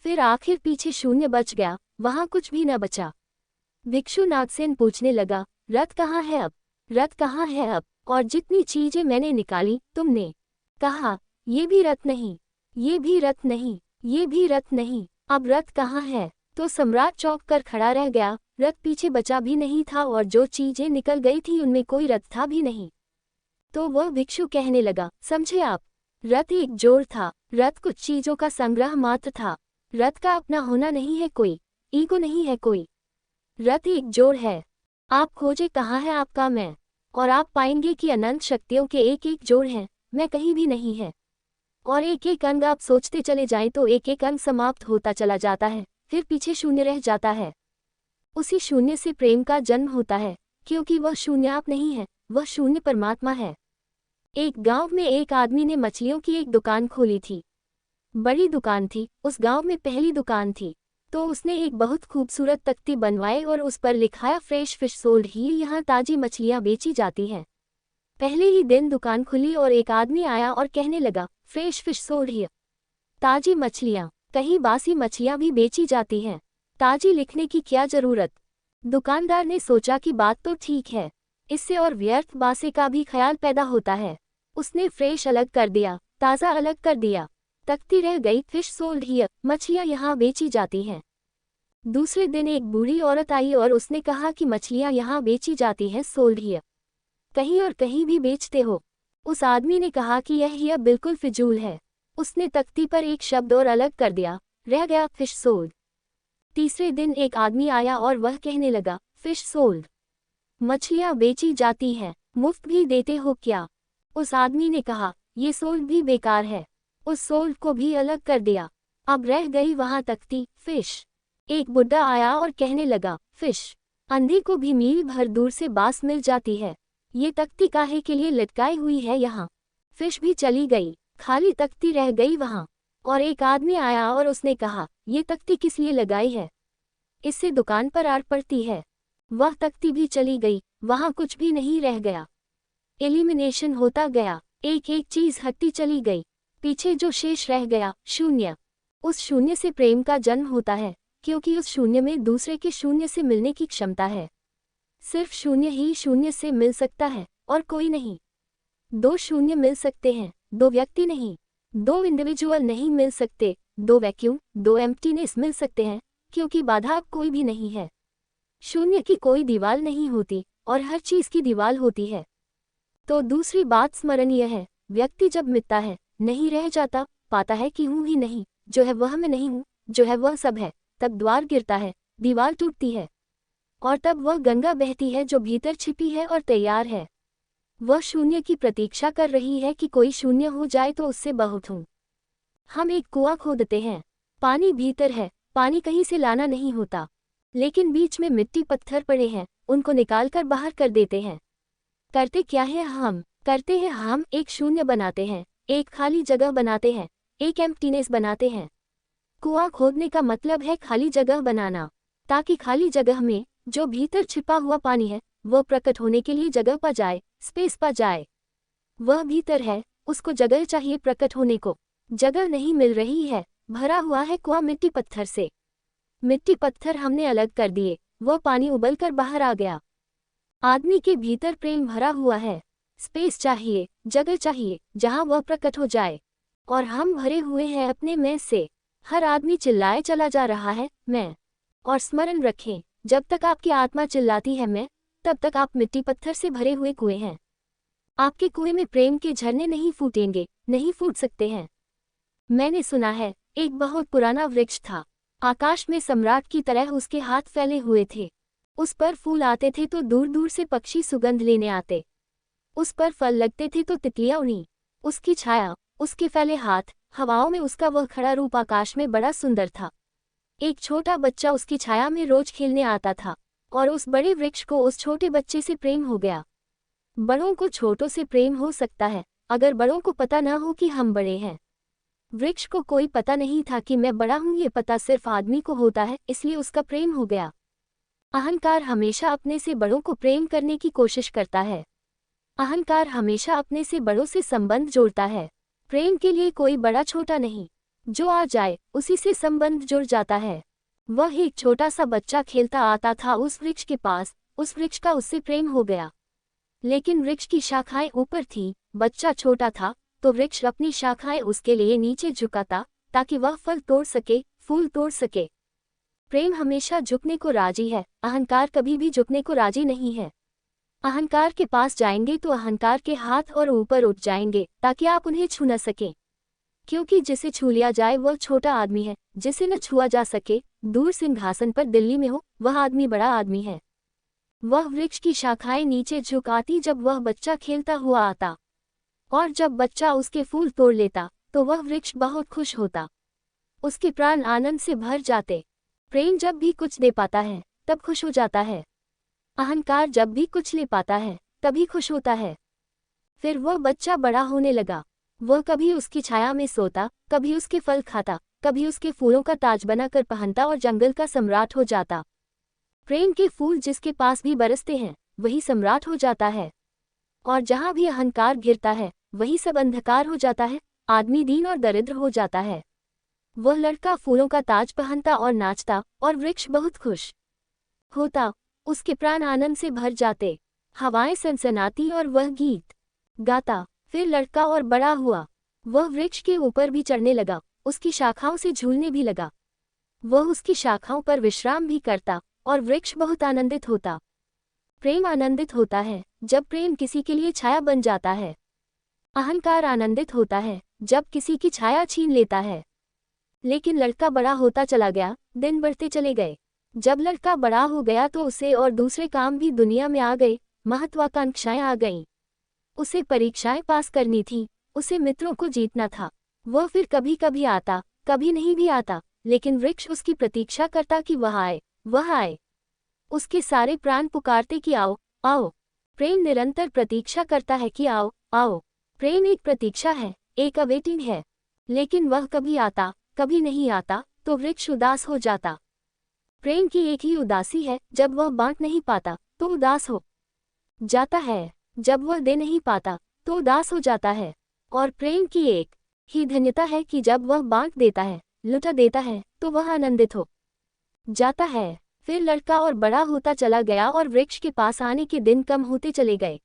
फिर आखिर पीछे शून्य बच गया, वहां कुछ भी न बचा। भिक्षु नागसेन पूछने लगा, रथ कहाँ है अब? रथ कहाँ है अब? और जितनी चीजें मैंने निकाली तुमने कहा, ये भी रथ नहीं, ये भी रथ नहीं, ये भी रथ नहीं, अब रथ कहाँ है? तो सम्राट चौंक कर खड़ा रह गया। रथ पीछे बचा भी नहीं था और जो चीजें निकल गई थी उनमें कोई रथ था भी नहीं। तो वह भिक्षु कहने लगा, समझे आप, रथ एक जोड़ था, रथ कुछ चीजों का संग्रह मात्र था। रथ का अपना होना नहीं है कोई, ईगो नहीं है कोई। रथ एक जोड़ है। आप खोजे कहाँ है आपका मैं, और आप पाएंगे कि अनंत शक्तियों के एक एक जोड़ हैं, मैं कहीं भी नहीं है। और एक एक अंग आप सोचते चले जाएं तो एक एक अंग समाप्त होता चला जाता है, फिर पीछे शून्य रह जाता है। उसी शून्य से प्रेम का जन्म होता है, क्योंकि वह शून्य आप नहीं है, वह शून्य परमात्मा है। एक गांव में एक आदमी ने मछलियों की एक दुकान खोली थी। बड़ी दुकान थी, उस गांव में पहली दुकान थी। तो उसने एक बहुत खूबसूरत तख्ती बनवाई और उस पर लिखाया, फ्रेश फिश सोल्ड हियर, यहाँ ताजी मछलियाँ बेची जाती हैं। पहले ही दिन दुकान खुली और एक आदमी आया और कहने लगा, फ्रेश फिश सोल्ड हियर, ताजी मछलियाँ। कहीं बासी मछलियाँ भी बेची जाती हैं, ताजी लिखने की क्या जरूरत। दुकानदार ने सोचा कि बात तो ठीक है, इससे और व्यर्थ बासे का भी ख्याल पैदा होता है। उसने फ्रेश अलग कर दिया, ताज़ा अलग कर दिया, तख्ती रह गई, फिश सोल्ड हियर, मछलियाँ यहाँ बेची जाती हैं। दूसरे दिन एक बूढ़ी औरत आई और उसने कहा कि मछलियाँ यहाँ बेची जाती हैं, सोल्ड हियर, कहीं और कहीं भी बेचते हो। उस आदमी ने कहा कि यह हियर बिल्कुल फिजूल है। उसने तख्ती पर एक शब्द और अलग कर दिया, रह गया फिश सोल्ड। तीसरे दिन एक आदमी आया और वह कहने लगा, फिश सोल्ड, मछलियाँ बेची जाती हैं, मुफ्त भी देते हो क्या। उस आदमी ने कहा, ये सोल्ड भी बेकार है। उस सोल्ड को भी अलग कर दिया, अब रह गई वहाँ तख्ती, फिश। एक बुड्ढा आया और कहने लगा, फिश, अंधे को भी मील भर दूर से बास मिल जाती है, ये तख्ती काहे के लिए लटकाई हुई है यहाँ। फिश भी चली गई, खाली तख्ती रह गई वहाँ। और एक आदमी आया और उसने कहा, ये तख्ती किस लिए लगाई है, इससे दुकान पर आड़ पड़ती है। वह तख्ती भी चली गई, वहाँ कुछ भी नहीं रह गया। एलिमिनेशन होता गया, एक एक चीज हटती चली गई, पीछे जो शेष रह गया, शून्य। उस शून्य से प्रेम का जन्म होता है, क्योंकि उस शून्य में दूसरे के शून्य से मिलने की क्षमता है। सिर्फ शून्य ही शून्य से मिल सकता है और कोई नहीं। दो शून्य मिल सकते हैं, दो व्यक्ति नहीं। दो इंडिविजुअल नहीं मिल सकते, दो वैक्यूम, दो एम्प्टीनेस मिल सकते हैं, क्योंकि बाधा अब कोई भी नहीं है। शून्य की कोई दीवार नहीं होती और हर चीज की दीवार होती है। तो दूसरी बात स्मरणीय है, व्यक्ति जब मिटता है, नहीं रह जाता, पाता है कि हूँ ही नहीं, जो है वह मैं नहीं हूँ, जो है वह सब है, तब द्वार गिरता है, दीवार टूटती है, और तब वह गंगा बहती है जो भीतर छिपी है और तैयार है। वह शून्य की प्रतीक्षा कर रही है कि कोई शून्य हो जाए तो उससे बहुत हूँ। हम एक कुआं खोदते हैं, पानी भीतर है, पानी कहीं से लाना नहीं होता, लेकिन बीच में मिट्टी पत्थर पड़े हैं, उनको निकालकर बाहर कर देते हैं। करते क्या है हम, करते हैं हम एक शून्य बनाते हैं, एक खाली जगह बनाते हैं, एक एम्प्टीनेस बनाते हैं। कुआं खोदने का मतलब है खाली जगह बनाना, ताकि खाली जगह में जो भीतर छिपा हुआ पानी है वह प्रकट होने के लिए जगह पा जाए, स्पेस पा जाए। वह भीतर है, उसको जगह चाहिए प्रकट होने को, जगह नहीं मिल रही है, भरा हुआ है कुआं मिट्टी पत्थर से। मिट्टी पत्थर हमने अलग कर दिए, वह पानी उबलकर बाहर आ गया। आदमी के भीतर प्रेम भरा हुआ है, स्पेस चाहिए, जगह चाहिए जहां वह प्रकट हो जाए, और हम भरे हुए हैं अपने मैं से। हर आदमी चिल्लाए चला जा रहा है मैं। और स्मरण रखें, जब तक आपकी आत्मा चिल्लाती है मैं, तब तक आप मिट्टी पत्थर से भरे हुए कुएं हैं। आपके कुएं में प्रेम के झरने नहीं फूटेंगे, नहीं फूट सकते हैं। मैंने सुना है, एक बहुत पुराना वृक्ष था, आकाश में सम्राट की तरह उसके हाथ फैले हुए थे। उस पर फूल आते थे तो दूर दूर से पक्षी सुगंध लेने आते, उस पर फल लगते थे तो तितलियां उन्हीं। उसकी छाया, उसके फैले हाथ, हवाओं में उसका वह खड़ा रूप आकाश में बड़ा सुंदर था। एक छोटा बच्चा उसकी छाया में रोज खेलने आता था, और उस बड़े वृक्ष को उस छोटे बच्चे से प्रेम हो गया। बड़ों को छोटों से प्रेम हो सकता है, अगर बड़ों को पता न हो कि हम बड़े हैं। वृक्ष को कोई पता नहीं था कि मैं बड़ा हूँ, ये पता सिर्फ आदमी को होता है, इसलिए उसका प्रेम हो गया। अहंकार हमेशा अपने से बड़ों को प्रेम करने की कोशिश करता है। अहंकार हमेशा अपने से बड़ों से संबंध जोड़ता है। प्रेम के लिए कोई बड़ा छोटा नहीं, जो आ जाए उसी से संबंध जुड़ जाता है। वह एक छोटा सा बच्चा खेलता आता था उस वृक्ष के पास, उस वृक्ष का उससे प्रेम हो गया। लेकिन वृक्ष की शाखाएं ऊपर थीं, बच्चा छोटा था, तो वृक्ष अपनी शाखाएं उसके लिए नीचे झुकाता ताकि वह फल तोड़ सके, फूल तोड़ सके। प्रेम हमेशा झुकने को राजी है, अहंकार कभी भी झुकने को राजी नहीं है। अहंकार के पास जाएंगे तो अहंकार के हाथ और ऊपर उठ जाएंगे ताकि आप उन्हें छू न सकें, क्योंकि जिसे छू लिया जाए वह छोटा आदमी है, जिसे न छुआ जा सके, दूर सिंहासन पर दिल्ली में हो, वह आदमी बड़ा आदमी है। वह वृक्ष की शाखाएं नीचे झुकाती जब वह बच्चा खेलता हुआ आता, और जब बच्चा उसके फूल तोड़ लेता तो वह वृक्ष बहुत खुश होता, उसके प्राण आनंद से भर जाते। प्रेम जब भी कुछ दे पाता है तब खुश हो जाता है, अहंकार जब भी कुछ ले पाता है तभी खुश होता है। फिर वह बच्चा बड़ा होने लगा, वह कभी उसकी छाया में सोता, कभी उसके फल खाता, कभी उसके फूलों का ताज बनाकर पहनता और जंगल का सम्राट हो जाता। प्रेम के फूल जिसके पास भी बरसते हैं वही सम्राट हो जाता है, और जहाँ भी अहंकार घिरता है वही सब अंधकार हो जाता है, आदमी दीन और दरिद्र हो जाता है। वह लड़का फूलों का ताज पहनता और नाचता और वृक्ष बहुत खुश होता, उसके प्राण आनंद से भर जाते, हवाएं सनसनाती और वह गीत गाता। फिर लड़का और बड़ा हुआ, वह वृक्ष के ऊपर भी चढ़ने लगा, उसकी शाखाओं से झूलने भी लगा, वह उसकी शाखाओं पर विश्राम भी करता और वृक्ष बहुत आनंदित होता। प्रेम आनंदित होता है जब प्रेम किसी के लिए छाया बन जाता है, अहंकार आनंदित होता है जब किसी की छाया छीन लेता है। लेकिन लड़का बड़ा होता चला गया, दिन बढ़ते चले गए। जब लड़का बड़ा हो गया तो उसे और दूसरे काम भी दुनिया में आ गए, महत्वाकांक्षाएं आ गईं। उसे परीक्षाएं पास करनी थी, उसे मित्रों को जीतना था। वह फिर कभी कभी आता, कभी नहीं भी आता, लेकिन वृक्ष उसकी प्रतीक्षा करता कि वह आए, वह आए। उसके सारे प्राण पुकारते कि आओ आओ। प्रेम निरंतर प्रतीक्षा करता है कि आओ आओ। प्रेम एक प्रतीक्षा है, एक अवेटिंग है, लेकिन वह कभी आता कभी नहीं आता तो वृक्ष उदास हो जाता। प्रेम की एक ही उदासी है, जब वह बांट नहीं पाता तो उदास हो जाता है, जब वह दे नहीं पाता तो उदास हो जाता है। और प्रेम की एक ही धन्यता है कि जब वह बांट देता है, लुटा देता है तो वह आनंदित हो जाता है। फिर लड़का और बड़ा होता चला गया और वृक्ष के पास आने के दिन कम होते चले गए।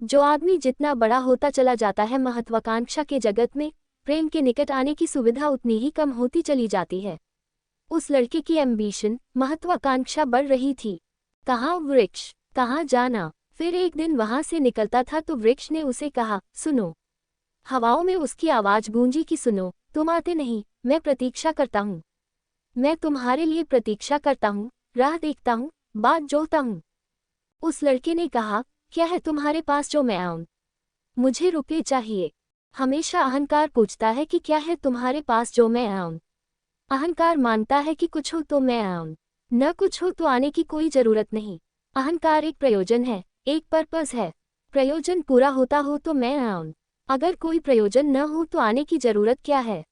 जो आदमी जितना बड़ा होता चला जाता है महत्वाकांक्षा के जगत में, प्रेम के निकट आने की सुविधा उतनी ही कम होती चली जाती है। उस लड़के की एम्बिशन, महत्वाकांक्षा बढ़ रही थी। कहाँ वृक्ष, कहाँ जाना। फिर एक दिन वहां से निकलता था तो वृक्ष ने उसे कहा, सुनो। हवाओं में उसकी आवाज गूंजी कि सुनो, तुम आते नहीं, मैं प्रतीक्षा करता हूँ, मैं तुम्हारे लिए प्रतीक्षा करता हूँ, राह देखता हूँ, बात जोहता हूँ। उस लड़के ने कहा, क्या है तुम्हारे पास जो मैं आऊं? मुझे रुपये चाहिए। हमेशा अहंकार पूछता है कि क्या है तुम्हारे पास जो मैं आऊं। अहंकार मानता है कि कुछ हो तो मैं आऊं, न कुछ हो तो आने की कोई जरूरत नहीं। अहंकार एक प्रयोजन है, एक पर्पस है। प्रयोजन पूरा होता हो तो मैं आऊं, अगर कोई प्रयोजन न हो तो आने की जरूरत क्या है।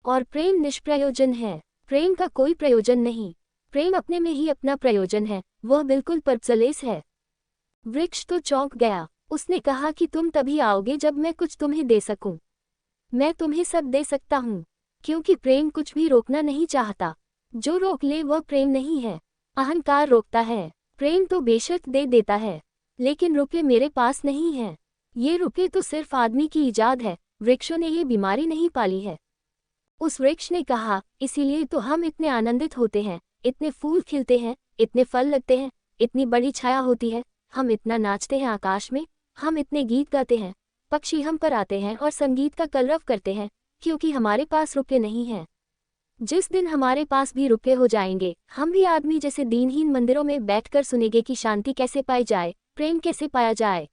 और प्रेम निष्प्रयोजन है, प्रेम का कोई प्रयोजन नहीं। प्रेम अपने में ही अपना प्रयोजन है, वह बिल्कुल पर्पसलेस है। वृक्ष तो चौंक गया, उसने कहा कि तुम तभी आओगे जब मैं कुछ तुम्हें दे सकूं। मैं तुम्हें सब दे सकता हूँ, क्योंकि प्रेम कुछ भी रोकना नहीं चाहता। जो रोक ले वह प्रेम नहीं है। अहंकार रोकता है, प्रेम तो बेशक दे देता है, लेकिन रुपये मेरे पास नहीं है। ये रुपये तो सिर्फ आदमी की इजाद है, वृक्षों ने ये बीमारी नहीं पाली है। उस वृक्ष ने कहा, इसीलिए तो हम इतने आनंदित होते हैं, इतने फूल खिलते हैं, इतने फल लगते हैं, इतनी बड़ी छाया होती है, हम इतना नाचते हैं आकाश में, हम इतने गीत गाते हैं, पक्षी हम पर आते हैं और संगीत का कलरव करते हैं, क्योंकि हमारे पास रुपये नहीं हैं। जिस दिन हमारे पास भी रुपये हो जाएंगे, हम भी आदमी जैसे दीनहीन मंदिरों में बैठकर सुनेंगे कि शांति कैसे पाई जाए, प्रेम कैसे पाया जाए।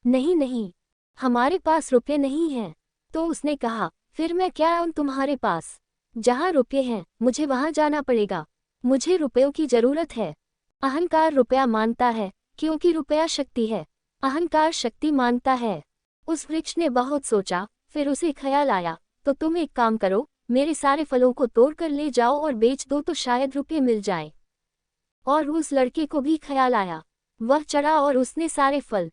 नहीं नहीं, हमारे पास रुपये नहीं हैं। तो उसने कहा, फिर मैं क्या आऊं तुम्हारे पास? जहाँ रुपये हैं मुझे वहाँ जाना पड़ेगा, मुझे रुपयों की जरूरत है। अहंकार रुपया मानता है, क्योंकि रुपया शक्ति है, अहंकार शक्ति मानता है। उस वृक्ष ने बहुत सोचा, फिर उसे ख्याल आया, तो तुम एक काम करो, मेरे सारे फलों को तोड़कर ले जाओ और बेच दो तो शायद रुपये मिल जाएं। और उस लड़के को भी ख्याल आया, वह चढ़ा और उसने सारे फल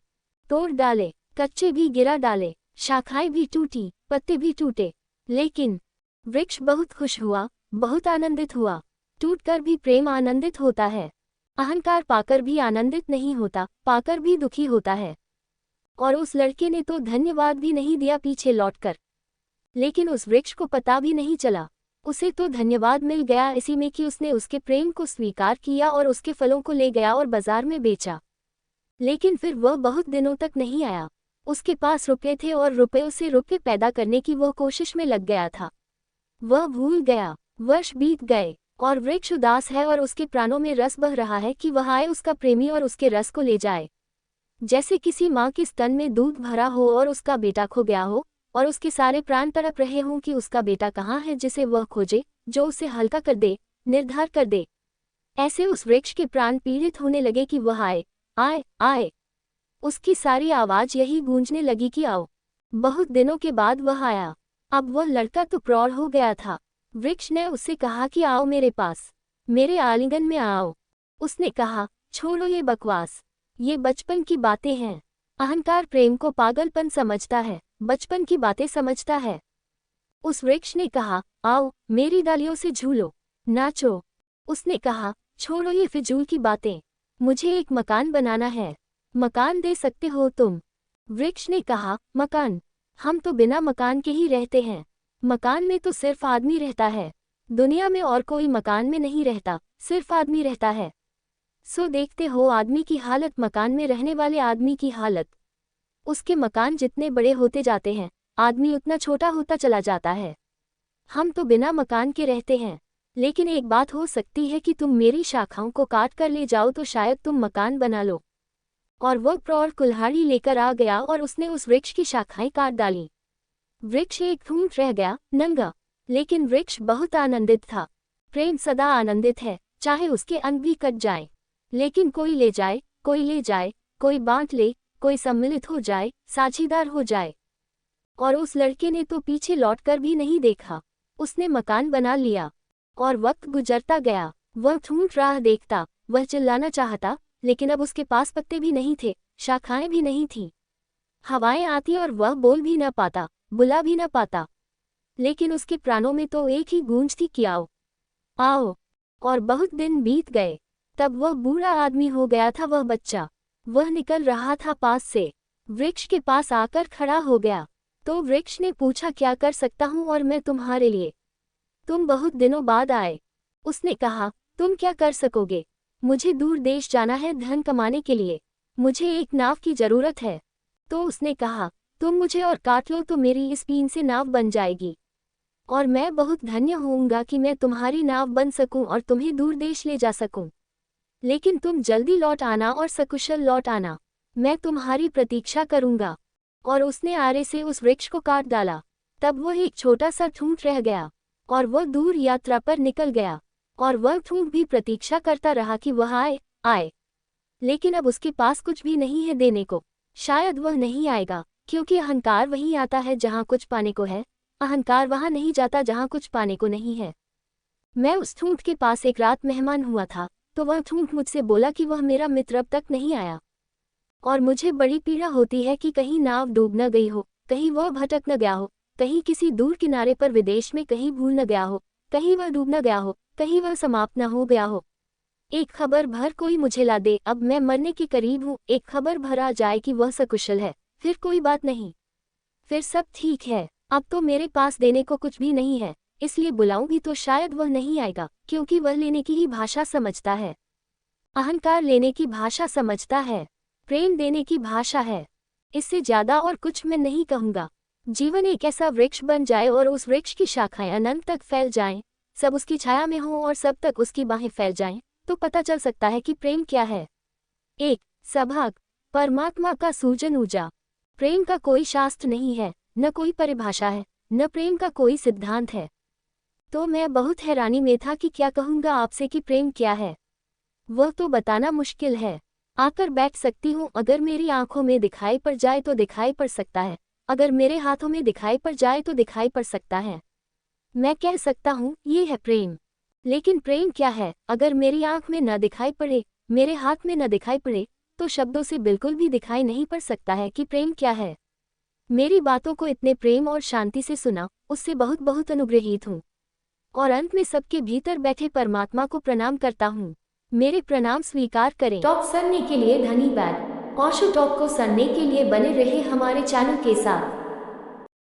तोड़ डाले, कच्चे भी गिरा डाले, शाखाएं भी टूटी, पत्ते भी टूटे। लेकिन वृक्ष बहुत खुश हुआ, बहुत आनंदित हुआ। टूटकर भी प्रेम आनंदित होता है। अहंकार पाकर भी आनंदित नहीं होता, पाकर भी दुखी होता है। और उस लड़के ने तो धन्यवाद भी नहीं दिया पीछे लौटकर। लेकिन उस वृक्ष को पता भी नहीं चला उसे तो धन्यवाद मिल गया इसी में कि उसने उसके प्रेम को स्वीकार किया और उसके फलों को ले गया और बाजार में बेचा। लेकिन फिर वह बहुत दिनों तक नहीं आया। उसके पास रुपये थे और रुपयों से रुपये पैदा करने की वह कोशिश में लग गया था। वह भूल गया। वर्ष बीत गए और वृक्ष उदास है और उसके प्राणों में रस बह रहा है कि वह आए उसका प्रेमी और उसके रस को ले जाए। जैसे किसी माँ के स्तन में दूध भरा हो और उसका बेटा खो गया हो और उसके सारे प्राण तड़प रहे हों कि उसका बेटा कहाँ है जिसे वह खोजे, जो उसे हल्का कर दे, निर्धार कर दे। ऐसे उस वृक्ष के प्राण पीड़ित होने लगे कि वह आए, आए, आए। उसकी सारी आवाज यही गूंजने लगी कि आओ। बहुत दिनों के बाद वह आया। अब वह लड़का तो प्रौढ़ हो गया था। वृक्ष ने उससे कहा कि आओ मेरे पास, मेरे आलिंगन में आओ। उसने कहा, छोड़ो ये बकवास, ये बचपन की बातें हैं। अहंकार प्रेम को पागलपन समझता है, बचपन की बातें समझता है। उस वृक्ष ने कहा, आओ मेरी डालियों से झूलो, नाचो। उसने कहा, छोड़ो ये फिजूल की बातें, मुझे एक मकान बनाना है। मकान दे सकते हो तुम? वृक्ष ने कहा, मकान? हम तो बिना मकान के ही रहते हैं। मकान में तो सिर्फ आदमी रहता है। दुनिया में और कोई मकान में नहीं रहता, सिर्फ आदमी रहता है। सो देखते हो आदमी की हालत, मकान में रहने वाले आदमी की हालत। उसके मकान जितने बड़े होते जाते हैं, आदमी उतना छोटा होता चला जाता है। हम तो बिना मकान के रहते हैं। लेकिन एक बात हो सकती है कि तुम मेरी शाखाओं को काट कर ले जाओ तो शायद तुम मकान बना लो। और वह प्रौढ़ कुल्हाड़ी लेकर आ गया और उसने उस वृक्ष की शाखाएं काट डाली। वृक्ष एक ठूंठ रह गया, नंगा। लेकिन वृक्ष बहुत आनंदित था। प्रेम सदा आनंदित है, चाहे उसके अंग भी कट जाए। लेकिन कोई ले जाए, कोई ले जाए, कोई बांट ले, कोई सम्मिलित हो जाए, साझीदार हो जाए। और उस लड़के ने तो पीछे लौटकर भी नहीं देखा। उसने मकान बना लिया और वक्त गुजरता गया। वह ठूंठ राह देखता, वह चिल्लाना चाहता, लेकिन अब उसके पास पत्ते भी नहीं थे, शाखाएं भी नहीं थीं। हवाएं आती और वह बोल भी न पाता, बुला भी न पाता। लेकिन उसके प्राणों में तो एक ही गूंज थी कि आओ, आओ। और बहुत दिन बीत गए। तब वह बूढ़ा आदमी हो गया था, वह बच्चा। वह निकल रहा था पास से, वृक्ष के पास आकर खड़ा हो गया। तो वृक्ष ने पूछा, क्या कर सकता हूँ और मैं तुम्हारे लिए? तुम बहुत दिनों बाद आए। उसने कहा, तुम क्या कर सकोगे? मुझे दूर देश जाना है धन कमाने के लिए। मुझे एक नाव की जरूरत है। तो उसने कहा, तुम मुझे और काट लो तो मेरी इस पीन से नाव बन जाएगी। और मैं बहुत धन्य होऊंगा कि मैं तुम्हारी नाव बन सकूं और तुम्हें दूर देश ले जा सकूं। लेकिन तुम जल्दी लौट आना और सकुशल लौट आना। मैं तुम्हारी प्रतीक्षा करूंगा। और उसने आरे से उस वृक्ष को काट डाला। तब वह एक छोटा सा ठूंठ रह गया और वह दूर यात्रा पर निकल गया। और वह ठूंठ भी प्रतीक्षा करता रहा कि वह आए, आए। लेकिन अब उसके पास कुछ भी नहीं है देने को। शायद वह नहीं आएगा, क्योंकि अहंकार वहीं आता है जहां कुछ पाने को है, अहंकार वहां नहीं जाता जहां कुछ पाने को नहीं है। मैं उस ठूंठ के पास एक रात मेहमान हुआ था, तो वह ठूंठ मुझसे बोला कि वह मेरा मित्र अब तक नहीं आया। और मुझे बड़ी पीड़ा होती है कि कहीं नाव डूब न गई हो, कहीं वह भटक न गया हो, कहीं किसी दूर किनारे पर विदेश में कहीं भूल न गया हो, कहीं वह डूब न गया हो, कहीं वह समाप्त न हो गया हो। एक खबर भर कोई मुझे ला दे, अब मैं मरने के करीब हूँ। एक खबर भर आ जाए कि वह सकुशल है, फिर कोई बात नहीं, फिर सब ठीक है। अब तो मेरे पास देने को कुछ भी नहीं है, इसलिए बुलाऊं भी तो शायद वह नहीं आएगा, क्योंकि वह लेने की ही भाषा समझता है। अहंकार लेने की भाषा समझता है, प्रेम देने की भाषा है। इससे ज्यादा और कुछ मैं नहीं कहूँगा। जीवन एक ऐसा वृक्ष बन जाए और उस वृक्ष की शाखाएं अनंत तक फैल जाएं, सब उसकी छाया में हों और सब तक उसकी बाहें फैल जाएं, तो पता चल सकता है कि प्रेम क्या है। एक सभाग, परमात्मा का सूजन ऊर्जा। प्रेम का कोई शास्त्र नहीं है, न कोई परिभाषा है, न प्रेम का कोई सिद्धांत है। तो मैं बहुत हैरानी में था कि क्या कहूँगा आपसे कि प्रेम क्या है। वह तो बताना मुश्किल है। आकर बैठ सकती हूँ, अगर मेरी आंखों में दिखाई पड़ जाए तो दिखाई पड़ सकता है, अगर मेरे हाथों में दिखाई पड़ जाए तो दिखाई पड़ सकता है। मैं कह सकता हूँ ये है प्रेम। लेकिन प्रेम क्या है? अगर मेरी आंख में न दिखाई पड़े, मेरे हाथ में न दिखाई पड़े, तो शब्दों से बिल्कुल भी दिखाई नहीं पड़ सकता है कि प्रेम क्या है। मेरी बातों को इतने प्रेम और शांति से सुना, उससे बहुत बहुत अनुग्रहित हूँ। और अंत में सबके भीतर बैठे परमात्मा को प्रणाम करता हूँ। मेरे प्रणाम स्वीकार करें। टॉक सुनने के लिए धन्यवाद। ओशो टॉक को सुनने के लिए बने रहे हमारे चैनल के साथ।